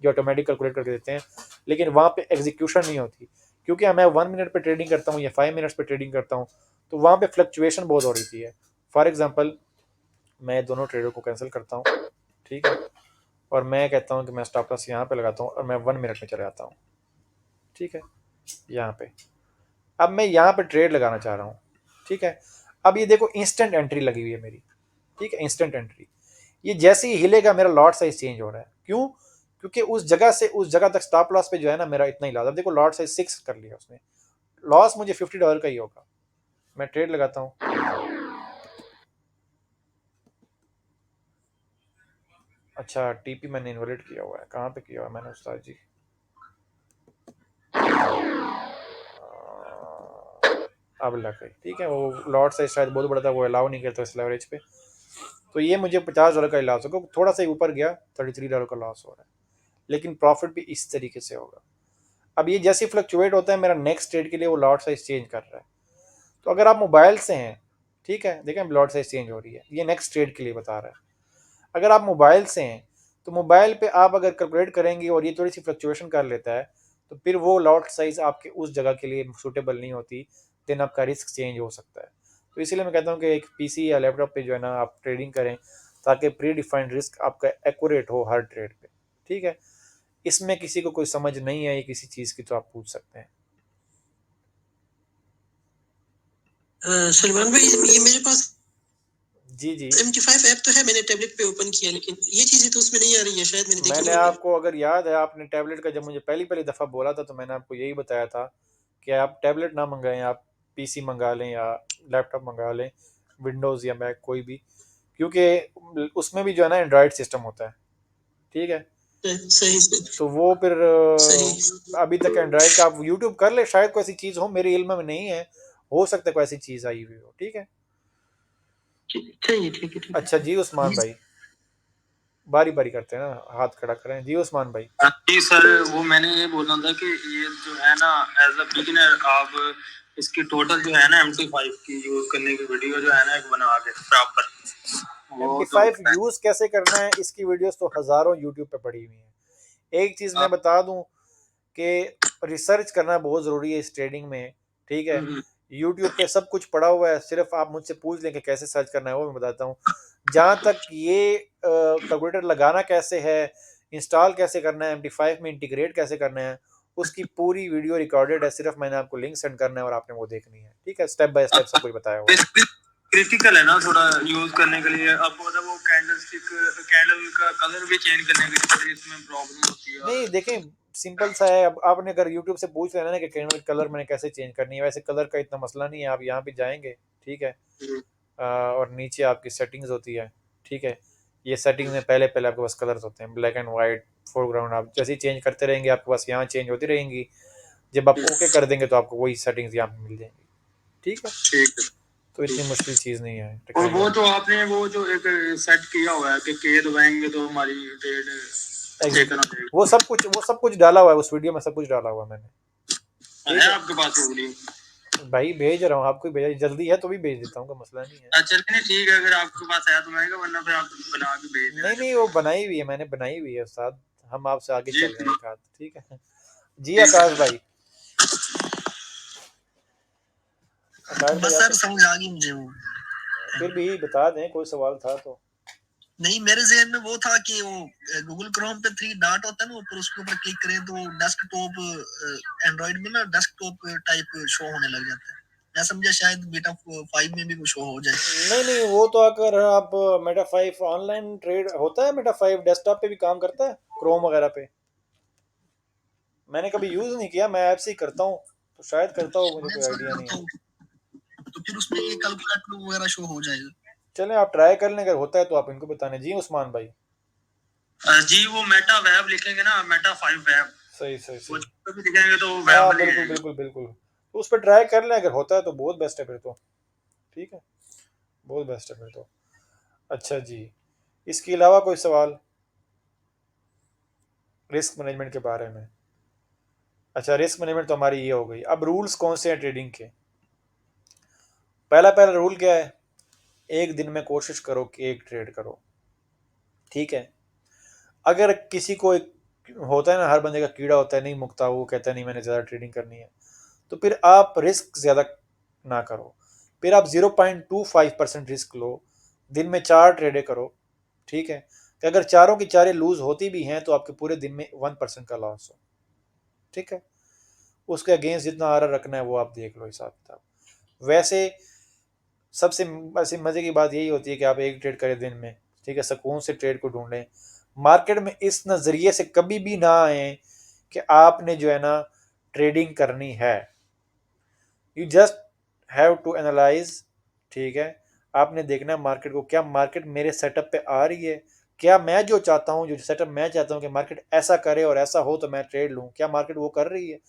जो ऑटोमेटिक कैलकुलेट करके देते हैं, लेकिन वहाँ पे एग्जीक्यूशन नहीं होती, क्योंकि मैं 1 मिनट पे ट्रेडिंग करता हूँ या 5 मिनट्स पे ट्रेडिंग करता हूँ, तो वहाँ पे फ्लक्चुएशन बहुत हो रही है। फॉर एग्जाम्पल, मैं दोनों ट्रेडर को कैंसिल करता हूँ, ठीक है, और मैं कहता हूँ कि मैं स्टॉप लॉस यहाँ पे लगाता हूँ, और मैं 1 मिनट में चले जाता हूँ। ठीक है, यहाँ पे अब मैं यहाँ पे ट्रेड लगाना चाह रहा हूँ। ठीक है, अब ये देखो, इंस्टेंट एंट्री लगी हुई है मेरी। ठीक है, इंस्टेंट एंट्री। ये जैसे ही हिलेगा मेरा लॉट साइज चेंज हो रहा है। क्यों? क्योंकि उस जगह से उस जगह तक स्टॉप लॉस पे जो है ना, मेरा इतना ही लॉस। अब देखो, लॉट साइज 6 कर लिया उसने, लॉस मुझे $50 का ही होगा। मैं ट्रेड लगाता हूँ। अच्छा, टीपी मैंने इन्वॉलिड किया हुआ है। कहाँ पे किया हुआ है मैंने उस्ताद जी? अब लग गई। ठीक है, वो लॉट साइज शायद बहुत बड़ा था, वो अलाउ नहीं करता इस लेवरेज पे। तो ये मुझे $50 का लॉस होगा। थोड़ा सा ही ऊपर गया, $33 का लॉस हो रहा है, लेकिन प्रॉफिट भी इस तरीके से होगा। अब ये जैसे फ्लक्चुएट होता है, मेरा नेक्स्ट ट्रेड के लिए वो लॉट साइज चेंज कर रहा है। तो अगर आप मोबाइल से हैं, ठीक है, देखें लॉट साइज चेंज हो रही है, ये नेक्स्ट ट्रेड के लिए बता रहा है। अगर आप मोबाइल से हैं, तो मोबाइल पे आप अगर कैलकुलेट करेंगे और ये थोड़ी सी फ्लक्चुएशन कर लेता है, तो फिर वो लॉट साइज आपके उस जगह के लिए सूटेबल नहीं होती, देन आपका रिस्क चेंज हो सकता है। तो इसीलिए मैं कहता हूँ कि एक पीसी या लैपटॉप पे जो है ना, आप ट्रेडिंग करें, ताकि प्री डिफाइंड रिस्क आपका एक्यूरेट हो हर ट्रेड पे। ठीक है, इसमें किसी को कोई समझ नहीं आई किसी चीज़ की, तो आप पूछ सकते हैं। सलमान भाई, ये मेरे पास जी जी, MT5 ऐप तो है, मैंने टैबलेट पे ओपन किया, लेकिन ये चीजें तो उसमें नहीं आ रही है, शायद मैंने देखी मैंने नहीं होगी। आपको, अगर याद है, आपने टैबलेट का जब मुझे पहली पहली दफ़ा बोला था, तो मैंने आपको यही बताया था कि आप टैबलेट ना मंगाएं, आप पीसी मंगा लें या लैपटॉप मंगा लें, विंडोज़ या मैक कोई भी, क्योंकि उसमें भी जो है ना एंड्रॉयड सिस्टम होता है। ठीक है, सही सही तो वो फिर सही। अभी तक एंड्रॉयड का आप यूट्यूब कर ले, शायद कोई ऐसी चीज़ हो, मेरे इल्म में नहीं है, हो सकता है कोई ऐसी चीज़ आई हुई हो। ठीक है, ठीक है, ठीक है। अच्छा जी उस्मान भाई, बारी बारी करते हैं ना, हाथ खड़ा करें। जी उस्मान भाई। जी सर, वो मैंने ये बोलना था कि ये जो है ना, एज अ बिगिनर आप इसकी टोटल जो है ना MT5 की यूज करने की वीडियो जो है ना, एक बना के प्रॉपर, वो तो MT5 यूज़ कैसे करना है, इसकी वीडियोस तो हज़ारों यूट्यूब पे पड़ी हुई हैं। एक चीज़ मैं बता दूं कि रिसर्च करना बहुत ज़रूरी है इस ट्रेडिंग में। ठीक है, यूट्यूब पे सब कुछ पड़ा हुआ है, सिर्फ आप मुझसे पूछ लें कि कैसे सर्च करना है, वो मैं बताता हूँ। जहाँ तक ये कैलकुलेटर लगाना कैसे है, इंस्टॉल कैसे करना है, MT5 में इंटीग्रेट कैसे करना है, उसकी पूरी वीडियो रिकॉर्डेड है। सिर्फ मैंने आपको लिंक सेंड करना है और आपने वो देखनी है। ठीक है, स्टेप बाय स्टेप सब कुछ बताया हुआ है। क्रिटिकल है ना थोड़ा यूज करने के लिए। अब मतलब वो कैंडल स्टिक, कैंडल का कलर भी चेंज करने के लिए थोड़ी इसमें प्रॉब्लम होती है। नहीं देखें, सिंपल सा है। अब आपने अगर यूट्यूब से पूछ लेना ना कि कैंडल कलर मैंने कैसे चेंज करनी है, वैसे कलर का इतना मसला नहीं है। आप यहाँ पे जाएंगे, ठीक है, और नीचे आपकी सेटिंग्स होती है, ठीक है। ये सेटिंग्स में पहले पहले आपके पास कलर्स होते हैं, ब्लैक एंड वाइट, फोरग्राउंड। आप जैसे ही चेंज करते रहेंगे आपके पास यहाँ चेंज होती रहेंगी। जब आप ओके कर देंगे तो आपको वही सेटिंग्स यहाँ पे मिल जाएंगी, ठीक है। ठीक है। तो इतनी मुश्किल चीज़ नहीं है और वो टेक्नोलॉजी। जो आपने वो जो एक सेट किया हुआ है कि के दबाएंगे तो हमारी ट्रेड टेकन हो जाएगी, वो सब कुछ डाला हुआ है उस वीडियो में, सब कुछ डाला हुआ है मैंने, ठीक है है। आपके पास वो वीडियो? भाई भेज रहा हूँ आपको, भेज जल्दी है तो भी भेज देता हूँ, कोई मसला नहीं है। अच्छा नहीं ठीक है, अगर आपके पास है तो मैं वरना फिर आप बना के भेज देना नहीं जब नहीं, वो भी। बनाई हुई है, मैंने बनाई हुई है उस्ताद। हम आपसे आगे जी चल रहे हैं एक हाथ, ठीक है। जी ठीक आकाश है। भाई, आकाश भाई बस आप सर समझ आ गई मुझे वो। फिर भी बता दें, कोई सवाल था तो। नहीं, मेरे जहन में वो था कि वो गूगल क्रोम पे 3 डॉट होता है ना ऊपर, उसके ऊपर क्लिक करें तो डेस्कटॉप एंड्रॉइड में ना डेस्कटॉप टाइप शो होने लग जाता है। मैं समझा शायद बीटा 5 में भी वो शो हो जाए। नहीं नहीं, वो तो अगर आप मेटा 5 ऑनलाइन ट्रेड होता है, मेटा 5 डेस्कटॉप पे भी काम करता है, क्रोम वगैरह पे। मैंने कभी यूज़ नहीं किया, मैं ऐप से ही करता हूँ, तो शायद करता हो, मुझे मैं कोई समझ आइडिया नहीं करता है। हूँ तो फिर उसमें ये कैलकुलेटर वगैरह शो हो जाएगा। चलें आप ट्राई कर लें, अगर होता है तो आप इनको बताने। जी उस्मान भाई। जी वो मेटा वेब लिखेंगे ना, मेटा 5 वेब, सही सही वो सही। जो भी लिखेंगे तो वो वेब हाँ वाली बिल्कुल आएगी। बिल्कुल बिल्कुल, तो उस पर ट्राई कर लें, अगर होता है तो बहुत बेस्ट है फिर तो, ठीक है, बहुत बेस्ट है फिर तो। अच्छा जी, इसके अलावा कोई सवाल रिस्क मैनेजमेंट के बारे में? अच्छा, रिस्क मैनेजमेंट तो हमारी ये हो गई। अब रूल्स कौन से हैं ट्रेडिंग के? पहला पहला रूल क्या है? एक दिन में कोशिश करो कि एक ट्रेड करो, ठीक है। अगर किसी को एक होता है ना, हर बंदे का कीड़ा होता है नहीं मुकता, वो कहता है नहीं मैंने ज़्यादा ट्रेडिंग करनी है, तो फिर आप रिस्क ज़्यादा ना करो। फिर आप 0.25% रिस्क लो, दिन में 4 ट्रेडें करो, ठीक है। कि अगर चारों की चारें लूज होती भी हैं तो आपके पूरे दिन में 1% का लॉस हो, ठीक है। उसके अगेंस्ट जितना आर रखना है वो आप देख लो, हिसाब किताब। वैसे सबसे वैसे मज़े की बात यही होती है कि आप एक ट्रेड करें दिन में, ठीक है, सुकून से ट्रेड को ढूंढें। मार्केट में इस नज़रिए से कभी भी ना आए कि आपने जो है ना ट्रेडिंग करनी है। You just have to analyse, ठीक है। आपने देखना है मार्केट को, क्या मार्केट मेरे सेटअप पे आ रही है, क्या मैं जो चाहता हूँ, जो सेटअप मैं चाहता हूँ कि मार्केट ऐसा करे और ऐसा हो तो मैं ट्रेड लूँ, क्या मार्केट वो कर रही है?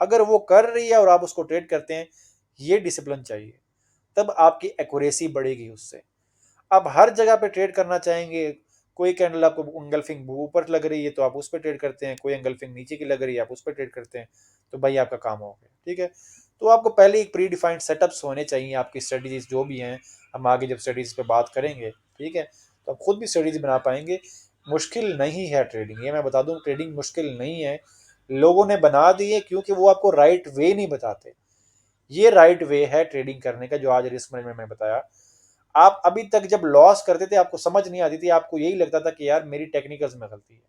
अगर वो कर रही है और आप उसको ट्रेड करते हैं, ये डिसिप्लिन चाहिए, तब आपकी एक्यूरेसी बढ़ेगी उससे। आप हर जगह पे ट्रेड करना चाहेंगे, कोई कैंडल आपको एंगल्फिंग ऊपर लग रही है तो आप उस पर ट्रेड करते हैं, कोई एंगल्फिंग नीचे की लग रही है आप उस पर ट्रेड करते हैं, तो भाई आपका काम हो गया, ठीक है। तो आपको पहले एक प्री डिफाइंड सेटअप्स होने चाहिए, आपकी स्ट्रेटजीज जो भी हैं। हम आगे जब स्टडीज़ पे बात करेंगे, ठीक है, तो आप खुद भी स्टडीज बना पाएंगे। मुश्किल नहीं है ट्रेडिंग, ये मैं बता दूं, ट्रेडिंग मुश्किल नहीं है। लोगों ने बना दी है क्योंकि वो आपको राइट वे नहीं बताते। ये राइट वे है ट्रेडिंग करने का, जो आज रिस्क मैनेजमेंट में बताया। आप अभी तक जब लॉस करते थे आपको समझ नहीं आती थी, आपको यही लगता था कि यार मेरी टेक्निकल्स में गलती है,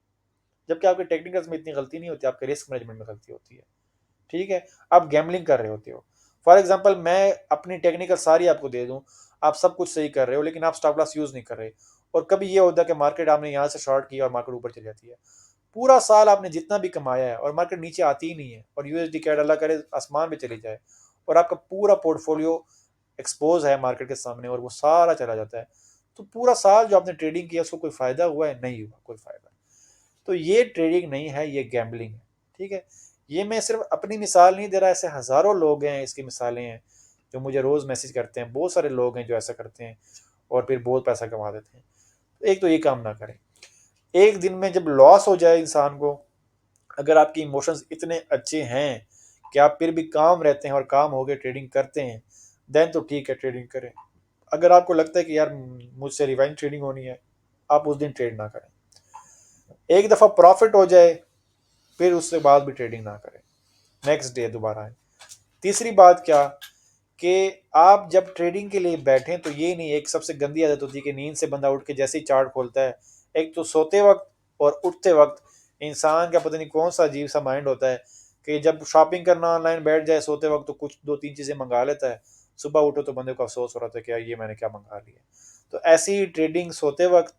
जबकि आपके टेक्निकल्स में इतनी गलती नहीं होती, आपके रिस्क मैनेजमेंट में गलती होती है, ठीक है। आप गैम्बलिंग कर रहे होते हो। फॉर एग्जाम्पल मैं अपनी टेक्निकल सारी आपको दे दूं, आप सब कुछ सही कर रहे हो लेकिन आप स्टॉप लॉस यूज नहीं कर रहे, और कभी ये होता है कि मार्केट आपने यहाँ से शॉर्ट किया और मार्केट ऊपर चली जाती है। पूरा साल आपने जितना भी कमाया है और मार्केट नीचे आती ही नहीं है, और यूएसडी कैड अल्लाह करे आसमान पे चली जाए, और आपका पूरा पोर्टफोलियो एक्सपोज है मार्केट के सामने और वो सारा चला जाता है, तो पूरा साल जो आपने ट्रेडिंग किया उसको कोई फ़ायदा हुआ है? नहीं हुआ कोई फ़ायदा। तो ये ट्रेडिंग नहीं है, ये गैम्बलिंग है, ठीक है। ये मैं सिर्फ अपनी मिसाल नहीं दे रहा, ऐसे हज़ारों लोग हैं, इसकी मिसालें हैं जो मुझे रोज़ मैसेज करते हैं, बहुत सारे लोग हैं जो ऐसा करते हैं और फिर बहुत पैसा कमा देते हैं। तो एक तो ये काम ना करें। एक दिन में जब लॉस हो जाए इंसान को, अगर आपकी इमोशंस इतने अच्छे हैं कि आप फिर भी काम रहते हैं और काम हो गए ट्रेडिंग करते हैं, देन तो ठीक है ट्रेडिंग करें। अगर आपको लगता है कि यार मुझसे रिवाइंड ट्रेडिंग होनी है, आप उस दिन ट्रेड ना करें। एक दफ़ा प्रॉफिट हो जाए फिर उसके बाद भी ट्रेडिंग ना करें, नेक्स्ट डे दोबारा आए। तीसरी बात क्या, कि आप जब ट्रेडिंग के लिए बैठें तो ये नहीं, एक सबसे गंदी आदत होती है कि नींद से बंदा उठ के जैसे ही चार्ट खोलता है, एक तो सोते वक्त और उठते वक्त इंसान का पता नहीं कौन सा अजीब सा माइंड होता है कि जब शॉपिंग करना ऑनलाइन बैठ जाए सोते वक्त तो कुछ दो तीन चीज़ें मंगा लेता है, सुबह उठो तो बंदे को अफसोस हो रहा था कि यार ये मैंने क्या मंगा लिया। तो ऐसी ट्रेडिंग सोते वक्त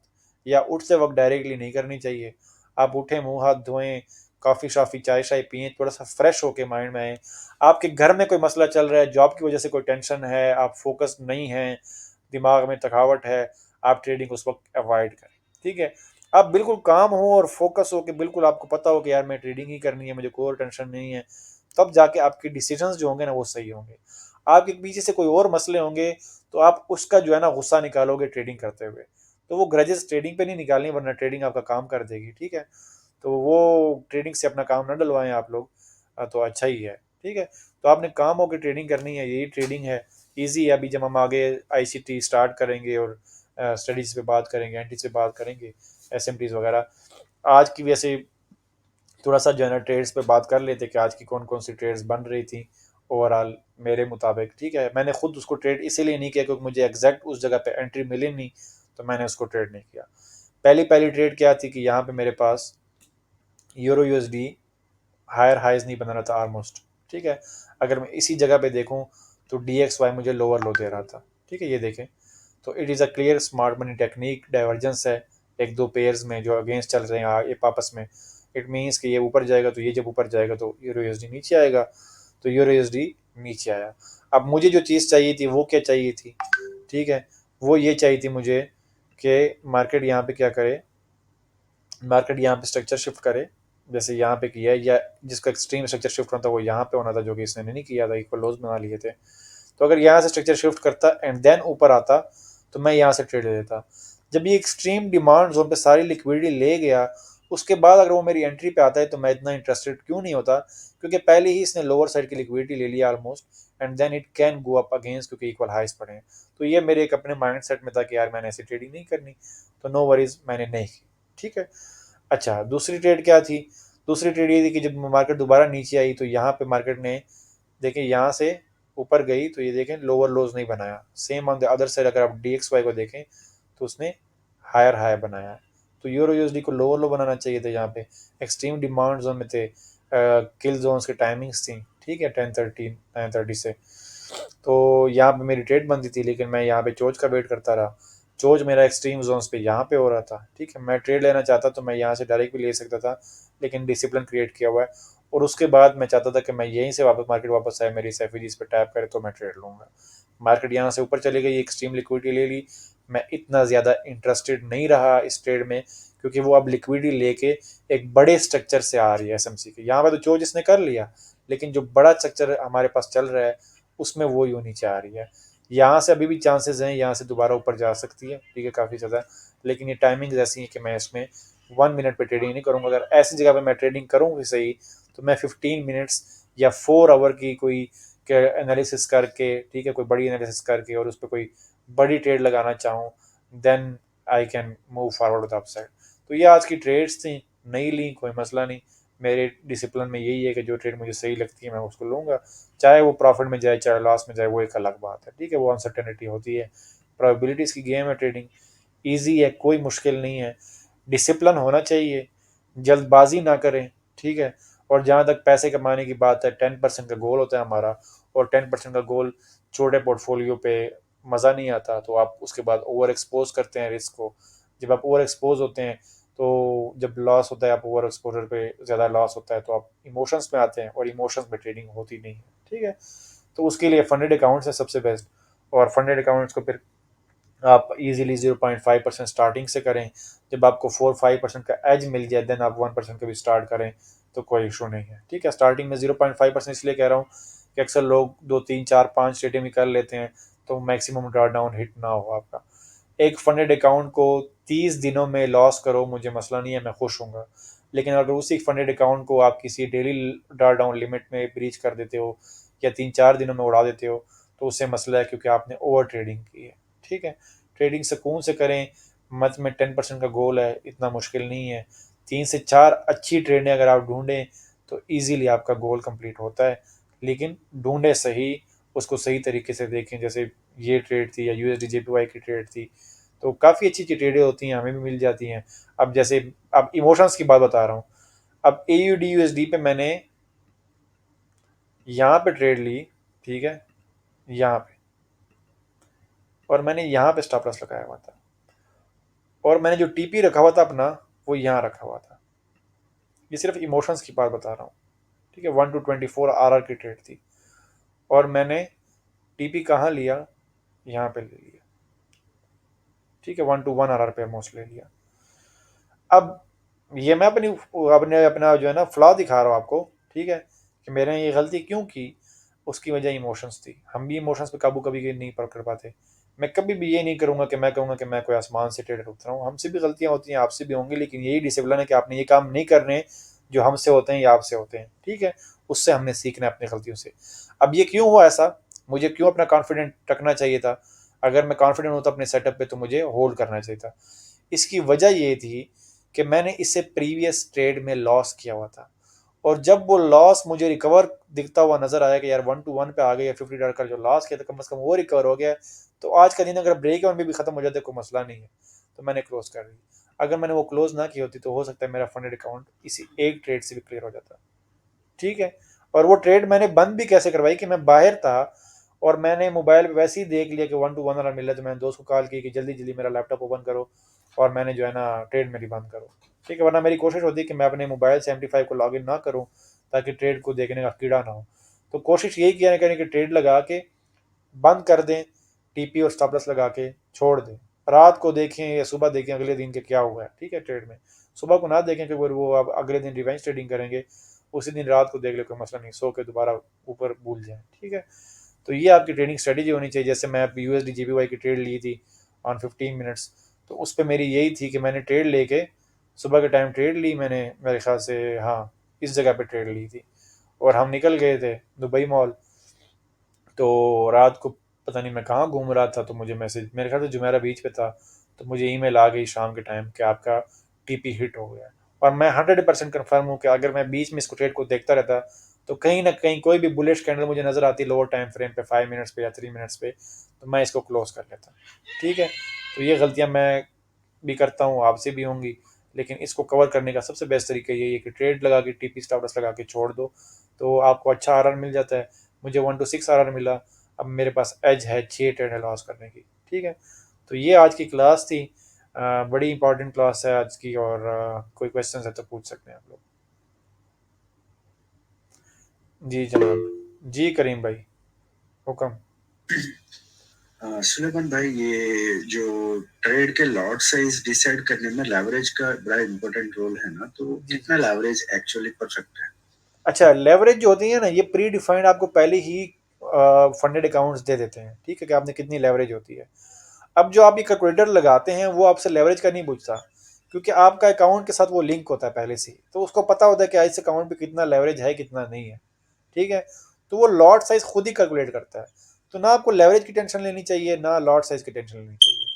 या उठते वक्त डायरेक्टली नहीं करनी चाहिए। आप उठें, मुंह हाथ धोएं, कॉफ़ी शॉफ़ी चाय शाय पिएं, थोड़ा सा फ्रेश होके माइंड में आए। आपके घर में कोई मसला चल रहा है, जॉब की वजह से कोई टेंशन है, आप फोकस नहीं हैं, दिमाग में थकावट है, आप ट्रेडिंग उस वक्त अवॉइड करें। ठीक है, आप बिल्कुल काम हो और फोकस हो कि बिल्कुल आपको पता हो कि यार मैं ट्रेडिंग ही करनी है, मुझे कोई और टेंशन नहीं है, तब जाके आपके डिसीजंस जो होंगे ना वो सही होंगे। आपके पीछे से कोई और मसले होंगे तो आप उसका जो है ना गुस्सा निकालोगे ट्रेडिंग करते हुए, तो वो ग्रजेस ट्रेडिंग पे नहीं निकालनी, वरना ट्रेडिंग आपका काम कर देगी। ठीक है, तो वो ट्रेडिंग से अपना काम ना डलवाएं आप लोग, तो अच्छा ही है। ठीक है, तो आपने काम हो के ट्रेडिंग करनी है, यही ट्रेडिंग है, इजी है। अभी जब हम आगे आईसीटी स्टार्ट करेंगे और स्टडीज़ पे बात करेंगे, एंटी से बात करेंगे, एसएमटीज वगैरह, आज की वैसे थोड़ा सा जो है ना ट्रेड्स पे बात कर लेते कि आज की कौन कौन सी ट्रेड्स बन रही थी ओवरऑल मेरे मुताबिक। ठीक है, मैंने खुद उसको ट्रेड इसीलिए नहीं किया क्योंकि मुझे एग्जैक्ट उस जगह पे एंट्री मिली नहीं, तो मैंने उसको ट्रेड नहीं किया। पहली पहली ट्रेड क्या थी कि यहाँ पे मेरे पास यूरो यूएसडी हायर हाइज नहीं बना रहा था ऑलमोस्ट। ठीक है, अगर मैं इसी जगह पे देखूँ तो डी एक्स वाई मुझे लोअर लो दे रहा था। ठीक है, ये देखें, तो it is a clear smart money technique, divergence है एक दो पेयर्स में जो अगेंस्ट चल रहे हैं ये आपस में। इट मीन्स कि ये ऊपर जाएगा तो ये जब ऊपर जाएगा तो यूरो यूएसडी नीचे आएगा, तो यूरो यूएसडी नीचे आया। अब मुझे जो चीज़ चाहिए थी वो क्या चाहिए थी? ठीक है, वो ये चाहिए थी मुझे कि मार्केट यहाँ पे क्या करे, मार्केट यहाँ पे स्ट्रक्चर शिफ्ट करे, जैसे यहाँ पे किया है, या जिसका एक्सट्रीम स्ट्रक्चर शिफ्ट होना था वो यहाँ पे होना था, जो कि इसने नहीं किया था, इक्वल लोज बना लिए थे। तो अगर यहाँ से स्ट्रक्चर शिफ्ट करता एंड देन ऊपर आता तो मैं यहाँ से ट्रेड ले लेता। जब ये एक्सट्रीम डिमांड जोन पे सारी लिक्विडिटी ले गया, उसके बाद अगर वो मेरी एंट्री पे आता है तो मैं इतना इंटरेस्टेड क्यों नहीं होता, क्योंकि पहले ही इसने लोअर साइड की लिक्विडिटी ले लिया almost, and then it can go up against क्योंकि इक्वल हाइस पड़े हैं। तो ये मेरे एक अपने माइंड सेट में था कि यार मैंने ऐसी ट्रेडिंग नहीं करनी, तो नो वरीज, मैंने नहीं की। ठीक है, अच्छा दूसरी ट्रेड क्या थी? दूसरी ट्रेड ये थी कि जब मार्केट दोबारा नीचे आई तो यहाँ पे मार्केट ने देखें यहाँ से ऊपर गई तो ये देखें लोअर लोज नहीं बनाया। Same on the other side अगर आप डी एक्स वाई को देखें तो उसने हायर हाई बनाया है। तो यूरो यूएसडी को लोअर लो बनाना चाहिए था, यहाँ पे एक्सट्रीम डिमांड जोन में थे, किल जोन्स की टाइमिंग्स थी। ठीक है, 10:30 9:30 से, तो यहाँ पे मेरी ट्रेड बनती थी, लेकिन मैं यहाँ पे चोज का वेट करता रहा। चोज मेरा एक्सट्रीम जोन्स पे यहाँ पे हो रहा था। ठीक है, मैं ट्रेड लेना चाहता तो मैं यहाँ से डायरेक्ट भी ले सकता था, लेकिन डिसिप्लिन क्रिएट किया हुआ है, और उसके बाद मैं चाहता था कि मैं यहीं से वापस मार्केट वापस आए, मेरी एफईजीज पे टैप करे तो मैं ट्रेड लूँगा। मार्केट यहाँ से ऊपर चली गई, एक्सट्रीम लिक्विडिटी ले ली, मैं इतना ज़्यादा इंटरेस्टेड नहीं रहा इस ट्रेड में, क्योंकि वो अब लिक्विडिटी लेके एक बड़े स्ट्रक्चर से आ रही है एसएमसी के। यहाँ पे तो चोज इसने कर लिया, लेकिन जो बड़ा स्ट्रक्चर हमारे पास चल रहा है उसमें वो यूँ नीचे आ रही है। यहाँ से अभी भी चांसेस हैं, यहाँ से दोबारा ऊपर जा सकती है। ठीक है, काफ़ी ज़्यादा, लेकिन ये टाइमिंग ऐसी है कि मैं इसमें 1 मिनट पे ट्रेडिंग नहीं करूँगा। अगर ऐसी जगह पे मैं ट्रेडिंग करूँगी सही, तो मैं 15 मिनट्स या 4 आवर की कोई एनालिसिस करके, ठीक है, कोई बड़ी एनालिसिस करके और उस पर कोई बड़ी ट्रेड लगाना चाहूँ, then I can move forward with upside. तो ये आज की ट्रेड्स थी, नहीं ली कोई मसला नहीं, मेरे डिसिप्लिन में यही है कि जो ट्रेड मुझे सही लगती है मैं उसको लूँगा, चाहे वो प्रॉफिट में जाए चाहे लॉस में जाए, वो एक अलग बात है। ठीक है, वो अनसर्टेनिटी होती है, प्रोबेबिलिटीज़ की गेम है ट्रेडिंग, ईजी है, कोई मुश्किल नहीं है, डिसिप्लिन होना चाहिए, जल्दबाजी ना करें। ठीक है, और जहाँ तक पैसे कमाने की बात है, 10% का गोल होता है हमारा, और 10% का गोल छोटे पोर्टफोलियो पे मज़ा नहीं आता, तो आप उसके बाद ओवर एक्सपोज करते हैं रिस्क को। जब आप ओवर एक्सपोज होते हैं तो जब लॉस होता है, आप ओवर एक्सपोजर पे ज़्यादा लॉस होता है तो आप इमोशंस में आते हैं, और इमोशंस में ट्रेडिंग होती नहीं है। ठीक है, तो उसके लिए फंडेड अकाउंट्स है सबसे बेस्ट, और फंडेड अकाउंट्स को फिर आप इजीली 0.5% स्टार्टिंग से करें। जब आपको 4-5% का एज मिल जाए देन आप 1% का भी स्टार्ट करें, तो कोई इशू नहीं है। ठीक है, स्टार्टिंग में 0.5% इसलिए कह रहा हूँ कि अक्सर लोग 2 3 4 5 ट्रेडिंग भी कर लेते हैं, तो मैक्सिमम ड्रॉ डाउन हिट ना हो आपका। एक फंडेड अकाउंट को 30 दिनों में लॉस करो, मुझे मसला नहीं है, मैं खुश हूँ। लेकिन अगर उसी फंडेड अकाउंट को आप किसी डेली ड्रॉ डाउन लिमिट में ब्रीच कर देते हो या 3 4 दिनों में उड़ा देते हो, तो उससे मसला है, क्योंकि आपने ओवर ट्रेडिंग की है। ठीक है, ट्रेडिंग सुकून से करें, मत में 10% का गोल है, इतना मुश्किल नहीं है। 3 से 4 अच्छी ट्रेडें अगर आप ढूंढें तो ईजीली आपका गोल कंप्लीट होता है, लेकिन ढूंढें सही, उसको सही तरीके से देखें। जैसे ये ट्रेड थी या यूएसडी जेपीवाई की ट्रेड थी, तो काफ़ी अच्छी अच्छी ट्रेडें होती हैं, हमें भी मिल जाती हैं। अब जैसे अब इमोशंस की बात बता रहा हूँ, अब AUD USD पे मैंने यहाँ पे ट्रेड ली, ठीक है, यहाँ पे, और मैंने यहाँ पे स्टॉप लॉस लगाया हुआ था, और मैंने जो टीपी रखा हुआ था अपना वो यहाँ रखा हुआ था। ये सिर्फ इमोशंस की बात बता रहा हूँ। ठीक है, 1 to 24 RR की ट्रेड थी, और मैंने टीपी कहाँ लिया, यहाँ पे ले लिया। ठीक है, 1 to 1 RR पे ऑलमोस्ट ले लिया। अब ये मैं अपनी अपने अपना जो है ना फ्लॉ दिखा रहा हूँ आपको, ठीक है, कि मेरे ने ये गलती क्यों की। उसकी वजह इमोशंस थी। हम भी इमोशंस पे काबू कभी नहीं कर पाते। मैं कभी भी ये नहीं करूँगा कि मैं कहूँगा कि मैं कोई आसमान से टेढ़े उतरा हूँ। हमसे भी गलतियाँ होती हैं, आपसे भी होंगी, लेकिन यही डिसिप्लिन है कि आपने ये काम नहीं करने जो हमसे होते हैं या आपसे होते हैं, ठीक है। उससे हमने सीखना है अपनी गलतियों से। अब ये क्यों हुआ ऐसा, मुझे क्यों अपना कॉन्फिडेंट रखना चाहिए था। अगर मैं कॉन्फिडेंट होता अपने सेटअप पे तो मुझे होल्ड करना चाहिए था। इसकी वजह ये थी कि मैंने इससे प्रीवियस ट्रेड में लॉस किया हुआ था, और जब वो लॉस मुझे रिकवर दिखता हुआ नजर आया कि यार 1 to 1 पे आ गया, $50 का जो लॉस किया था कम से कम वो रिकवर हो गया, तो आज का दिन अगर ब्रेक इवन में भी खत्म हो जाता कोई मसला नहीं है, तो मैंने क्लोज कर दी। अगर मैंने वो क्लोज ना की होती तो हो सकता है मेरा फंडेड अकाउंट इसी एक ट्रेड से भी क्लियर हो जाता, ठीक है। और वो ट्रेड मैंने बंद भी कैसे करवाई कि मैं बाहर था और मैंने मोबाइल पे वैसे ही देख लिया कि 1 to 1 वाला मिल रहा है, तो मैंने दोस्त को कॉल की कि जल्दी जल्दी मेरा लैपटॉप ओपन करो और मैंने जो है ना ट्रेड मेरी बंद करो, ठीक है। वरना मेरी कोशिश होती है कि मैं अपने मोबाइल से MT5 को लॉगिन ना करूँ ताकि ट्रेड को देखने का कीड़ा ना हो। तो कोशिश यही किया करने कि ट्रेड लगा के बंद कर दें, टीपी और स्टॉप लॉस लगा के छोड़ दें। रात को देखें या सुबह देखें अगले दिन के क्या हुआ है, ठीक है, ट्रेड में। सुबह को ना देखें क्योंकि वो अब अगले दिन रिवेंज ट्रेडिंग करेंगे, उसी दिन रात को देख ले, कोई मसला नहीं, सो के दोबारा ऊपर भूल जाए, ठीक है। तो ये आपकी ट्रेडिंग स्ट्रेटेजी होनी चाहिए। जैसे मैं USD JPY की ट्रेड ली थी ऑन 15 मिनट्स, तो उस पर मेरी यही थी कि मैंने ट्रेड लेके सुबह के टाइम ट्रेड ली मैंने, मेरे ख्याल से हाँ इस जगह पे ट्रेड ली थी, और हम निकल गए थे दुबई मॉल। तो रात को पता नहीं मैं कहाँ घूम रहा था, तो मुझे मैसेज, मेरे ख्याल से जुमेरा बीच पे था, तो मुझे ईमेल आ गई शाम के टाइम कि आपका टीपी हिट हो गया है। और मैं 100% कन्फर्म हूँ कि अगर मैं बीच में इसको ट्रेड को देखता रहता तो कहीं ना कहीं कोई भी बुलिश कैंडल मुझे नजर आती लोअर टाइम फ्रेम पे 5 मिनट्स पे या 3 मिनट्स पे, तो मैं इसको क्लोज कर लेता, ठीक है। तो ये गलतियाँ मैं भी करता हूँ, आपसे भी होंगी, लेकिन इसको कवर करने का सबसे बेस्ट तरीका यही है कि ट्रेड लगा के टीपी स्टॉप लॉस लगा के छोड़ दो, तो आपको अच्छा RR मिल जाता है। मुझे 1 to 6 RR मिला। अब मेरे पास एज है 6 ट्रेड लॉस करने की, ठीक है। तो ये आज की क्लास थी। बड़ी इंपॉर्टेंट क्लास है आज की, और कोई क्वेश्चन है तो पूछ सकते हैं आप लोग। जी जनाब, जी करीम भाई, हुक्म। सुलेमान भाई, ये जो ट्रेड के लॉट साइज डिसाइड करने में लेवरेज का बड़ा इम्पोर्टेंट रोल है ना, तो कितना लेवरेज एक्चुअली परफेक्ट है? अच्छा, लेवरेज जो होती है ना, ये प्री डिफाइंड आपको पहले ही फंडेड अकाउंट्स दे देते हैं, ठीक है, कि आपने कितनी लेवरेज होती है। अब जो आप ये कैलकुलेटर लगाते हैं वो आपसे लेवरेज का नहीं पूछता, क्योंकि आपका अकाउंट के साथ वो लिंक होता है पहले से ही, तो उसको पता होता है कि इस अकाउंट पे कितना लेवरेज है कितना नहीं है, ठीक है। तो वो लॉट साइज खुद ही कैलकुलेट करता है। तो ना आपको लेवरेज की टेंशन लेनी चाहिए ना लॉट साइज की टेंशन लेनी चाहिए।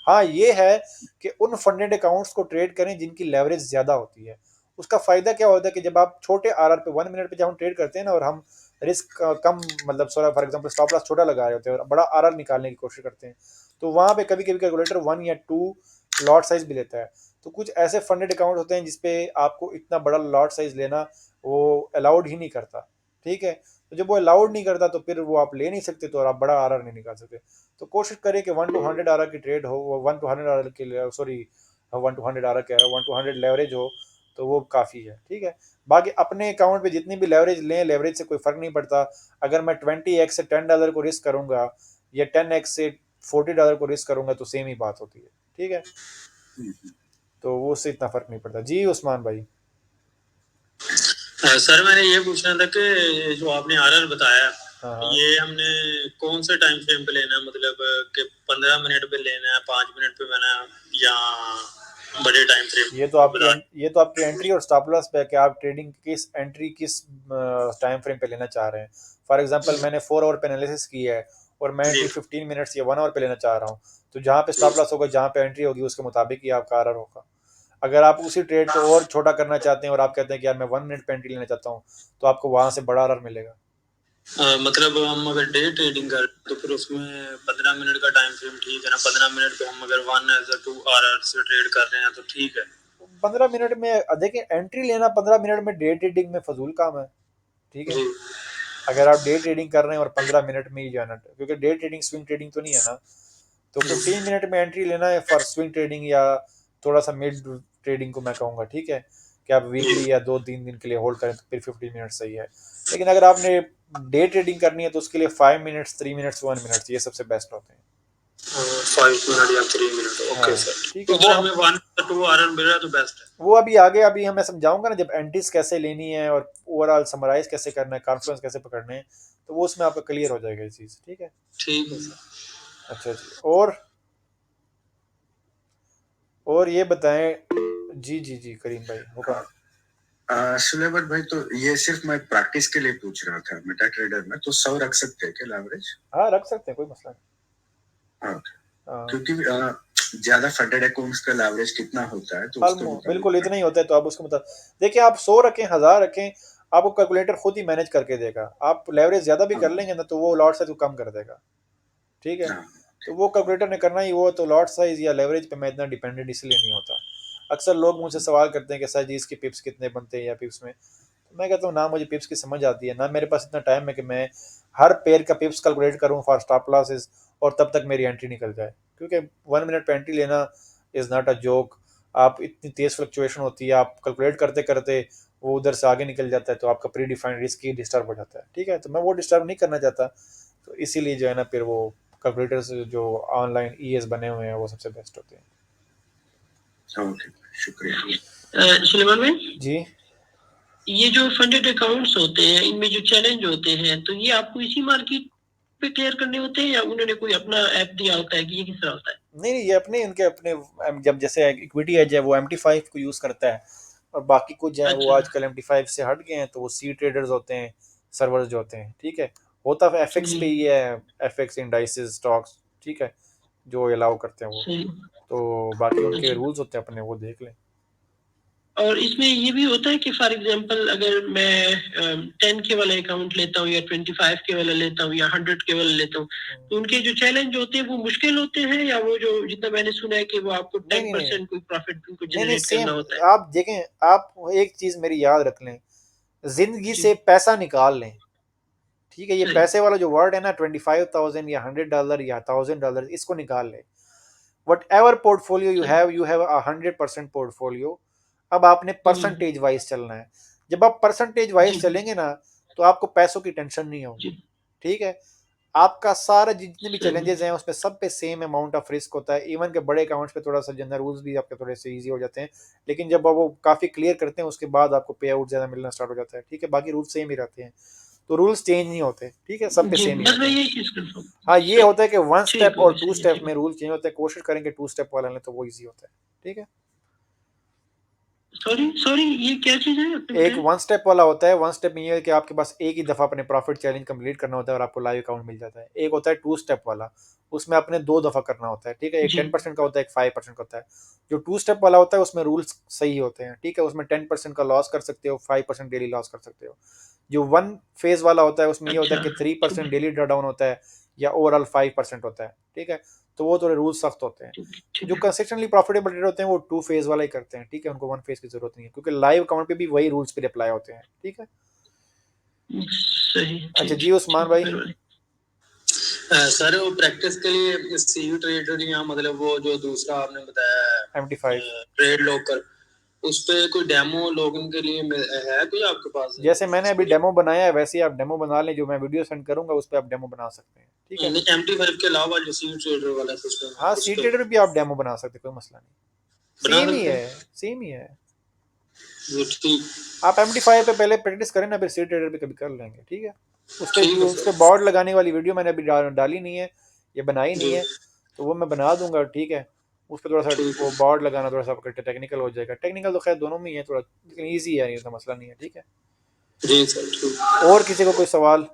हाँ ये है कि उन फंडेड अकाउंट्स को ट्रेड करें जिनकी लेवरेज ज़्यादा होती है। उसका फ़ायदा क्या होता है कि जब आप छोटे RR पे 1 मिनट पे जब हम ट्रेड करते हैं ना, और हम रिस्क कम, मतलब फॉर एग्जाम्पल स्टॉप लॉस छोटा लगा रहे होते हैं और बड़ा RR निकालने की कोशिश करते हैं, तो वहाँ पे कभी कभी कैलकुलेटर 1 या 2 लॉट साइज भी लेता है। तो कुछ ऐसे फंडेड अकाउंट होते हैं जिसपे आपको इतना बड़ा लॉट साइज लेना वो अलाउड ही नहीं करता, ठीक है। तो जब वो अलाउड नहीं करता तो फिर वो आप ले नहीं सकते, तो और आप बड़ा RR नहीं निकाल सकते। तो कोशिश करें कि 1 to 100 RR की ट्रेड हो, 1 to 100 RR के लिए, सॉरी 1 to 100 RR कह रहा हूँ, 1 to 100 लेवरेज हो, तो वो काफ़ी है, ठीक है। बाकी अपने अकाउंट पे जितनी भी लेवरेज लें, लेवरेज से कोई फ़र्क नहीं पड़ता। अगर मैं 20x से $10 को रिस्क करूँगा या 10x से $40 को रिस्क करूँगा तो सेम ही बात होती है, ठीक है। तो वो उससे इतना फ़र्क नहीं पड़ता। जी उस्मान भाई। सर मैंने ये पूछना था कि जो आपने RR बताया, हाँ, ये हमने कौन से टाइम फ्रेम पे लेना है, मतलब कि 15 मिनट पे लेना है, 5 मिनट पे लेना है, या बड़े टाइम फ्रेम? ये तो आपकी एंट्री और स्टॉप लॉस पे है कि आप ट्रेडिंग किस एंट्री किस टाइम फ्रेम पे लेना चाह रहे हैं। फॉर एग्जांपल मैंने 4 आवर पे एनालिसिस की है और मैं एंट्री 15 मिनट्स या 1 आवर पे लेना चाह रहा हूँ, तो जहाँ पे स्टॉप लॉस होगा जहाँ पे एंट्री होगी उसके मुताबिक ही आपका RR होगा। अगर आप उसी ट्रेड को और छोटा करना चाहते हैं और आप कहते हैं कि यार मैं 1 मिनट पे एंट्री लेना चाहता हूँ, तो आपको वहाँ से बड़ा RR मिलेगा। मतलब हम अगर डे ट्रेडिंग कर तो फिर उसमें 15 मिनट का टाइम फ्रेम ठीक है ना? 15 मिनट पे हम अगर 1 to 2 RR से ट्रेड कर रहे हैं तो ठीक है। 15 मिनट में देखिए, एंट्री लेना 15 मिनट में डे ट्रेडिंग में फजूल काम है, ठीक है। अगर आप डे ट्रेडिंग कर रहे हैं और 15 मिनट में ही जाना, क्योंकि डे ट्रेडिंग स्विंग ट्रेडिंग तो नहीं है ना, तो 15 मिनट में एंट्री लेना है फॉर स्विंग ट्रेडिंग या थोड़ा सा मिड ट्रेडिंग को मैं कहूँगा, ठीक है, कि आप वीकली या 2-3 दिन के लिए होल्ड करें तो फिर 15 मिनट सही है। लेकिन अगर आपने डे ट्रेडिंग करनी है तो उसके लिए 5 मिनट्स, 3 मिनट्स, 1 मिनट ये सबसे बेस्ट होते हैं। 5 मिनट या 3 मिनट, ओके हाँ सर। ठीक तो है, अगर हमें 1 2 आरन मिल रहा है तो बेस्ट है। वो अभी आगे अभी हमें समझाऊंगा ना, जब एंट्रीज कैसे लेनी है और ओवरऑल समराइज कैसे करना है, कॉन्फ्रेंस कैसे पकड़ने हैं, तो वो उसमें आपका क्लियर हो जाएगा ये चीज़। ठीक है, ठीक है सर। अच्छा जी। और ये बताएं जी जी जी करीम भाई हुक्म। सुलेमान भाई, तो ये सिर्फ मैं प्रैक्टिस के लिए पूछ रहा था। मेटा ट्रेडर में तो 100 रख सकते हैं क्या एवरेज? हाँ रख सकते हैं, कोई मसला नहीं। हाँ, हाँ क्योंकि ज्यादा फंडेड अकाउंट्स का एवरेज कितना होता है तो उसके बिल्कुल मुताबिक। इतना ही होता है, तो आप उसके मतलब देखिए, आप 100 रखें 1000 रखें, आपको कैलकुलेटर खुद ही मैनेज करके देगा। आप लेवरेज ज़्यादा भी हाँ, कर लेंगे ना तो वो लॉट साइज को कम कर देगा। ठीक है, हाँ, तो वो कैलकुलेटर ने करना ही वो, तो लॉट साइज या लेवरेज पे मैं इतना डिपेंडेंट इसलिए नहीं होता। अक्सर लोग मुझसे सवाल करते हैं कि सर जी इसके पिप्स कितने बनते हैं या पिप्स में, तो मैं कहता हूँ ना मुझे पिप्स की समझ आती है, ना मेरे पास इतना टाइम है कि मैं हर पेयर का पिप्स कैलकुलेट करूँ फॉर स्टॉप लॉसेस और तब तक मेरी एंट्री निकल जाए, क्योंकि 1 मिनट पे एंट्री लेना इज़ नॉट अ जोक। आप इतनी तेज़ फ्लक्चुएशन होती है, आप कैलकुलेट करते करते वो उधर से आगे निकल जाता है, तो आपका प्री डिफाइंड रिस्क ही डिस्टर्ब हो जाता है। ठीक है, तो मैं वो डिस्टर्ब नहीं करना चाहता, तो इसीलिए जो है ना फिर वो कैलकुलेटर्स जो ऑनलाइन ईएस बने हुए हैं वो सबसे बेस्ट होते हैं। ओके, शुक्रिया। सुलेमान भाई, जी ये जो फंडेड अकाउंट्स होते हैं इनमें जो चैलेंज होते हैं, तो ये आपको इसी मार्केट पे क्लियर करने होते हैं या उन्होंने कोई अपना ऐप दिया होता है कि ये किस तरह होता है? नहीं नहीं, ये अपने उनके अपने जब जैसे इक्विटी एज है वो MT5 को यूज़ करता है, और बाकी कुछ जो है वो अच्छा, आजकल MT5 से हट गए हैं, तो वो सी ट्रेडर्स होते हैं, सर्वर्स जो होते हैं। ठीक है, होता है एफएक्स जी, पे ही है, एफएक्स इंडाइसेस स्टॉक्स। ठीक है, जो अलाउ करते हैं वो, सही, तो बाकी उनके अच्छा। रूल्स होते हैं अपने, वो देख लें। और इसमें ये भी होता है कि फॉर एग्जांपल अगर मैं 10 के वाला अकाउंट लेता हूँ या 25 के वाला लेता हूँ या 100 के वाला लेता हूँ, तो उनके जो चैलेंज होते हैं वो मुश्किल होते हैं, या वो जो जितना मैंने सुना है कि वो आपको नहीं नहीं नहीं 10% कोई प्रॉफिट उनको नहीं नहीं, जनरेट करना सेम। होता है? आप देखें, आप एक चीज़ मेरी याद रख लें, जिंदगी जी, से पैसा निकाल लें। ठीक है, ये सही, पैसे वाला जो वर्ड है ना, 25,000 या $100 या $1,000, इसको निकाल ले। वट एवर पोर्टफोलियो सही, यू हैव 100% पोर्टफोलियो। अब आपने हम्म, परसेंटेज वाइज चलना है। जब आप परसेंटेज जी, वाइज चलेंगे ना, तो आपको पैसों की टेंशन नहीं होगी। जी, ठीक है, आपका सारा जितने भी सही, चैलेंजेस हैं उसमें सब पे सेम अमाउंट ऑफ रिस्क होता है। इवन के बड़े अकाउंट्स पे थोड़ा सा जनरल रूल्स भी आपके थोड़े से इजी हो जाते हैं, लेकिन जब आप वो काफ़ी क्लियर करते हैं उसके बाद आपको पे आउट ज़्यादा मिलना स्टार्ट हो जाता है। ठीक है, बाकी रूल्स सेम ही रहते हैं, तो रूल्स चेंज नहीं होते। ठीक है, सब पे जी, सेम ही बस होते मैं हैं। यही चीज कंफर्म। हाँ, ये सही, होता है कि वन ठीक स्टेप हो और गया, टू सही है, स्टेप ठीक में है। रूल चेंज होते हैं। कोशिश करेंगे टू स्टेप वाला लें तो वो इजी होता है। ठीक है, सॉरी सॉरी, ये क्या चीज है आपने एक बताया? वन स्टेप वाला होता है, वन स्टेप में ये है कि आपके पास एक ही दफ़ा अपने प्रॉफिट चैलेंज कंप्लीट करना होता है और आपको लाइव अकाउंट मिल जाता है। एक होता है टू स्टेप वाला, उसमें आपने 2 दफ़ा करना होता है। ठीक है, एक जी, 10% का होता है, एक 5% का होता है। जो टू स्टेप वाला होता है उसमें रूल्स सही होते हैं। ठीक है, उसमें 10% का लॉस कर सकते हो, 5% डेली लॉस कर सकते हो। जो वन फेज वाला होता है उसमें ये होता है अच्छा, कि ठीक 3% है, डेली ड्रॉ डाउन होता है या ओवरऑल 5% होता है। ठीक है, तो वो थोड़े रूल्स सख्त होते हैं। ठीक है, ठीक जो है, कंसिस्टेंटली प्रॉफिटेबल ट्रेडर होते हैं वो टू फेज वाला ही करते हैं। ठीक है, उनको वन फेज की जरूरत नहीं है, क्योंकि लाइव अकाउंट पे भी वही रूल्स पे अप्लाई होते हैं। ठीक है, सही, अच्छा ठीक जी उस्मान ठीक, भाई। मेहरबानी। सर वो प्रैक्टिस के लिए सीयू ट्रेडर या मतलब वो जो दूसरा आपने बताया MT5 ट्रेड लॉकर, उस पे कोई डेमो लोगों के लिए है कोई आपके पास जैसे मैंने अभी एक्सपीरियंस? डेमो बनाया है वैसे ही आप डेमो बना लें, जो मैं वीडियो सेंड करूंगा उस पर आप डेमो बना सकते हैं। ठीक है, MT5 के अलावा जो सीयू ट्रेडर वाला सिस्टम है हाँ उस सी पे ट्रेडर भी आप डेमो बना सकते हैं, कोई मसला नहीं। बना सेम ही सकते है, हैं? सेम ही है। वो ठीक, आप MT5 पे पहले प्रैक्टिस करें ना, फिर सी ट्रेडर पे कभी कर लेंगे। ठीक है, ठीक है उस पर सर। बॉर्ड लगाने वाली वीडियो मैंने अभी डाली नहीं है, ये बनाई नहीं जी, है, तो वो मैं बना दूंगा। ठीक है, उस पर थोड़ा सा ठीक है। वो बॉर्ड लगाना थोड़ा सा टेक्निकल हो जाएगा। टेक्निकल तो खैर दोनों में ही है थोड़ा, लेकिन ईजी है, नहीं तो मसला नहीं है। ठीक है, जी सर, ठीक। और किसी को कोई सवाल?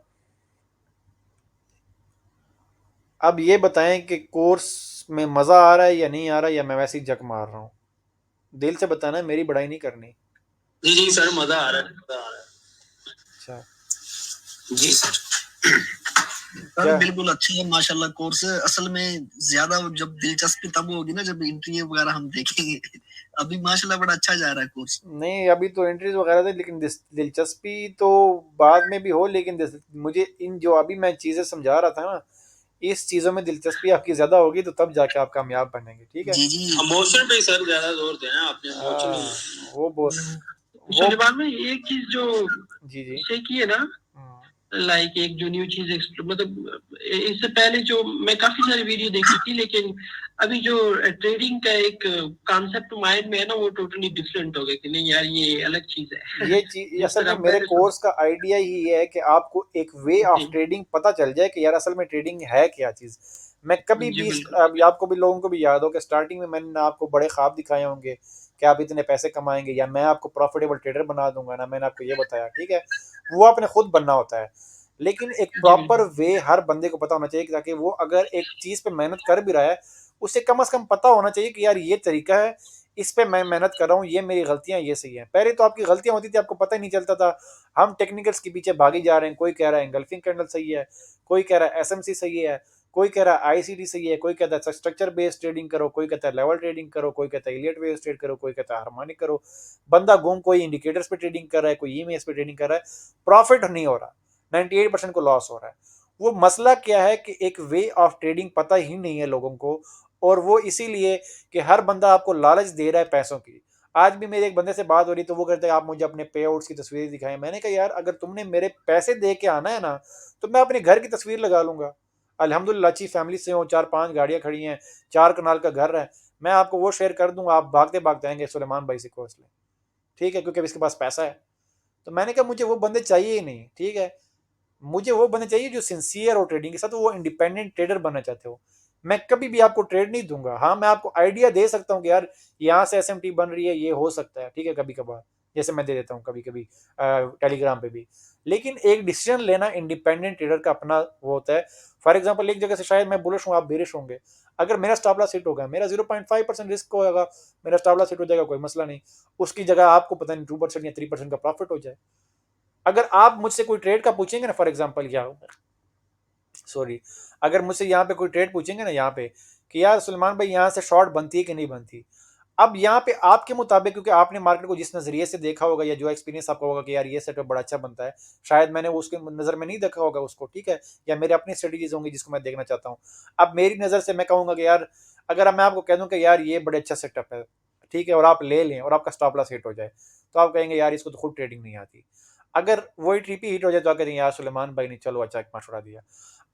अब ये बताएं कि कोर्स में मज़ा आ रहा है या नहीं आ रहा है, या मैं वैसे ही जक मार रहा हूँ। दिल से बताना है, मेरी बड़ाई नहीं करनी। जी जी सर, मजा आ रहा है, मजा आ रहा अच्छा, जी सर। सर क्या? बिल्कुल अच्छा है माशाल्लाह कोर्स। असल में ज्यादा जब दिलचस्पी तब होगी ना जब इंटरव्यू वगैरह हम देखेंगे। अभी माशाल्लाह बड़ा अच्छा जा रहा है कोर्स। नहीं, अभी तो एंट्रीज वगैरह थे, लेकिन दिलचस्पी तो बाद में भी हो, लेकिन मुझे इन जो अभी मैं चीज़ें समझा रहा था ना, इस चीज़ों में दिलचस्पी आपकी ज़्यादा होगी तो तब जाके आप कामयाब बनेंगे। ठीक है, जी जी। है। इमोशन पे सर ज्यादा जोर देना है आपने, इमोशन ही वो उसके वो बाद में एक चीज जो जी जी इससे की है ना, लाइक एक जो न्यू चीज मतलब इससे पहले जो मैं काफी सारी वीडियो देखी थी, लेकिन अभी जो ट्रेडिंग का एक कॉन्सेप्ट माइंड में है ना, वो टोटली डिफरेंट हो गया कि नहीं यार ये अलग चीज है। ये चीज जिस असल में तरह मेरे मैंने कोर्स का आइडिया ही है कि आपको एक वे ऑफ जी ट्रेडिंग पता चल जाए कि यार असल में ट्रेडिंग है क्या चीज। मैं कभी जी भी बिल्कुल अब आपको भी लोगों को भी याद हो कि स्टार्टिंग में मैंने ना आपको बड़े ख्वाब दिखाए होंगे कि आप इतने पैसे कमाएंगे या मैं आपको प्रॉफिटेबल ट्रेडर बना दूंगा ना, मैंने आपको ये बताया, ठीक है। वो आपने खुद बनना होता है, लेकिन एक जी प्रॉपर बिल्कुल वे हर बंदे को पता होना चाहिए ताकि वो अगर एक चीज पे मेहनत कर भी रहा है उसे कम से कम पता होना चाहिए कि यार ये तरीका है, इस पे मैं मेहनत कर रहा हूँ, ये मेरी गलतियां ये सही है। पहले तो आपकी गलतियां होती थी, आपको पता ही नहीं चलता था। हम टेक्निकल्स के पीछे भागी जा रहे हैं, कोई कह रहा है एंगल्फिंग कैंडल सही है, कोई कह रहा है एसएमसी सही है, कोई कह रहा है आईसीडी सही है, कोई कहता है स्ट्रक्चर बेस्ड ट्रेडिंग करो, कोई कहता है लेवल ट्रेडिंग करो, कोई कहता है इलियट बेस्ड ट्रेड करो, कोई कहता है हार्मोनिक करो। बंदा घूम कोई इंडिकेटर्स पे ट्रेडिंग कर रहा है, कोई ईएमएस पे ट्रेडिंग कर रहा है, प्रॉफिट नहीं हो रहा, 98% को लॉस हो रहा है। वो मसला क्या है कि एक वे ऑफ ट्रेडिंग पता ही नहीं है लोगों को, और वो इसीलिए कि हर बंदा आपको लालच दे रहा है पैसों की। आज भी मेरे एक बंदे से बात हो रही तो वो कहते हैं आप मुझे अपने पे आउट्स की तस्वीरें दिखाएं। मैंने कहा यार अगर तुमने मेरे पैसे दे के आना है ना तो मैं अपने घर की तस्वीर लगा लूंगा। अल्हम्दुलिल्लाह अच्छी फैमिली से हूँ, 4-5 गाड़ियाँ खड़ी हैं, 4 कनाल का घर है, मैं आपको वो शेयर कर दूंगा, आप भागते भागते आएंगे सुलेमान भाई से कोर्स लें, ठीक है, क्योंकि अब इसके पास पैसा है। तो मैंने कहा मुझे वो बंदे चाहिए ही नहीं, ठीक है। मुझे वो बनना चाहिए जो सिंसियर हो ट्रेडिंग के साथ, वो इंडिपेंडेंट ट्रेडर बनना चाहते हो। मैं कभी भी आपको ट्रेड नहीं दूंगा, हाँ मैं आपको आइडिया दे सकता हूँ कि यार यहाँ से एसएमटी बन रही है, ये हो सकता है, ठीक है, कभी कभार जैसे मैं दे देता हूँ कभी कभी टेलीग्राम पे भी। लेकिन एक डिसीजन लेना इंडिपेंडेंट ट्रेडर का अपना वो होता है। फॉर एग्जाम्पल एक जगह से शायद मैं बुलिश हूँ, आप बेरिश होंगे, अगर मेरा स्टॉप लॉस हिट होगा, मेरा 0.5% रिस्क होगा, मेरा स्टॉप लॉस हिट हो जाएगा, कोई मसला नहीं। उसकी जगह आपको पता नहीं 2% या 3% का प्रॉफिट हो जाए। अगर आप मुझसे कोई ट्रेड का पूछेंगे ना, फॉर एग्जाम्पल या सॉरी, अगर मुझसे यहाँ पे कोई ट्रेड पूछेंगे ना यहाँ पे कि यार सुलेमान भाई यहाँ से शॉर्ट बनती है कि नहीं बनती, अब यहाँ पे आपके मुताबिक, क्योंकि आपने मार्केट को जिस नजरिए से देखा होगा या जो एक्सपीरियंस आपका होगा कि यार ये सेटअप बड़ा अच्छा बनता है, शायद मैंने उसके नजर में नहीं देखा होगा उसको, ठीक है, या मेरे अपनी स्ट्रेटजीज होंगी जिसको मैं देखना चाहता हूँ। अब मेरी नजर से मैं कहूंगा कि यार अगर मैं आपको कह दूं कि यार ये बड़े अच्छा सेटअप है, ठीक है, और आप ले लें और आपका स्टॉप लॉस हिट हो जाए, तो आप कहेंगे यार इसको तो खुद ट्रेडिंग नहीं आती। अगर वही ट्रीपी हिट हो जाए तो आप कहते हैं यार सुलेमान भाई ने चलो अच्छा एक मशवरा दिया।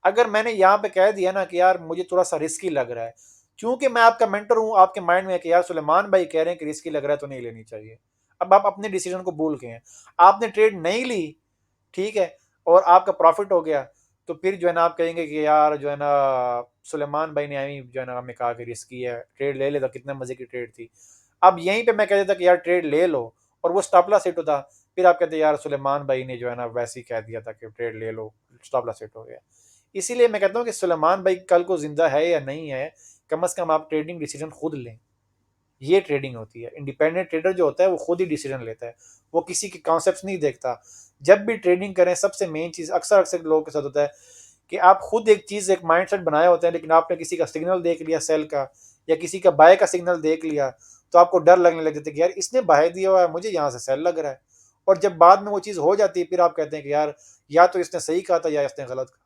अगर मैंने यहाँ पे कह दिया ना कि यार मुझे थोड़ा सा रिस्की लग रहा है, क्योंकि मैं आपका मेंटर हूँ, आपके माइंड में है कि यार सुलेमान भाई कह रहे हैं कि रिस्की लग रहा है तो नहीं लेनी चाहिए। अब आप अपने डिसीजन को भूल गए हैं, आपने ट्रेड नहीं ली, ठीक है, और आपका प्रॉफिट हो गया, तो फिर जो है ना आप कहेंगे कि यार जो है ना सुलेमान भाई ने जो है ना हमें कहा कि रिस्की है, ट्रेड ले लेता, कितने मजे की ट्रेड थी। अब यहीं पे मैं कह देता कि यार ट्रेड ले लो और वो स्टॉप लॉस हिट होता, फिर आप कहते यार सुलेमान भाई ने जो है ना वैसे ही कह दिया था कि ट्रेड ले लो, स्टॉप लॉस हिट हो गया। इसीलिए मैं कहता हूँ कि सुलेमान भाई कल को जिंदा है या नहीं है, कम से कम आप ट्रेडिंग डिसीजन खुद लें। ये ट्रेडिंग होती है। इंडिपेंडेंट ट्रेडर जो होता है वो खुद ही डिसीजन लेता है, वो किसी के कॉन्सेप्ट नहीं देखता। जब भी ट्रेडिंग करें सबसे मेन चीज अक्सर अक्सर लोगों के साथ होता है कि आप खुद एक चीज एक माइंडसेट बनाया होता है, लेकिन आपने किसी का सिग्नल देख लिया सेल का या किसी का बाय का सिग्नल देख लिया, तो आपको डर लगने लग जाता है कि यार इसने बाय दिया हुआ है, मुझे यहाँ से सेल लग रहा है। और जब बाद में वो चीज हो जाती है फिर आप कहते हैं कि यार या तो इसने सही कहा था या इसने गलत कहा था।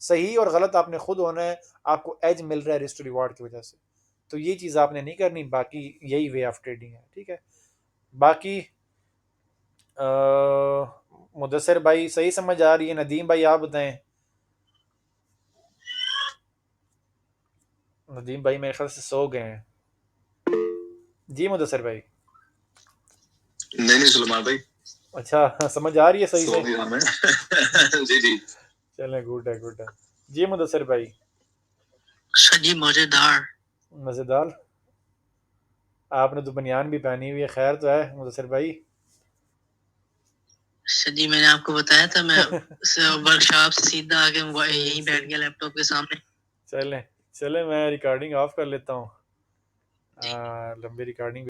सही और गलत आपने खुद होना है, आपको एज मिल रहा है रिस्क टू रिवार्ड की वजह से। तो ये चीज़ आपने नहीं करनी, बाकी यही वे ऑफ ट्रेडिंग है, ठीक है। बाकी मुदस्सिर भाई सही समझ आ रही है? नदीम भाई आप बताएं। नदीम भाई मेरे ख्याल से सो गए हैं। जी मुदस्सिर भाई। नहीं नहीं सुलेमान भाई, अच्छा समझ आ रही है सही सो से? गया मैं। जी जी चलें, गुड है गुड है। जी मुदस्सिर भाई। सजी मजेदार। मज़ेदार। आपने तो बनियान भी पहनी हुई है, खैर तो है मुदस्सिर भाई? सजी मैंने आपको बताया था मैं वर्कशॉप से सीधा आके यहीं बैठ गया लैपटॉप के सामने। चलें चलें, मैं रिकॉर्डिंग ऑफ कर लेता हूँ, लंबी रिकॉर्डिंग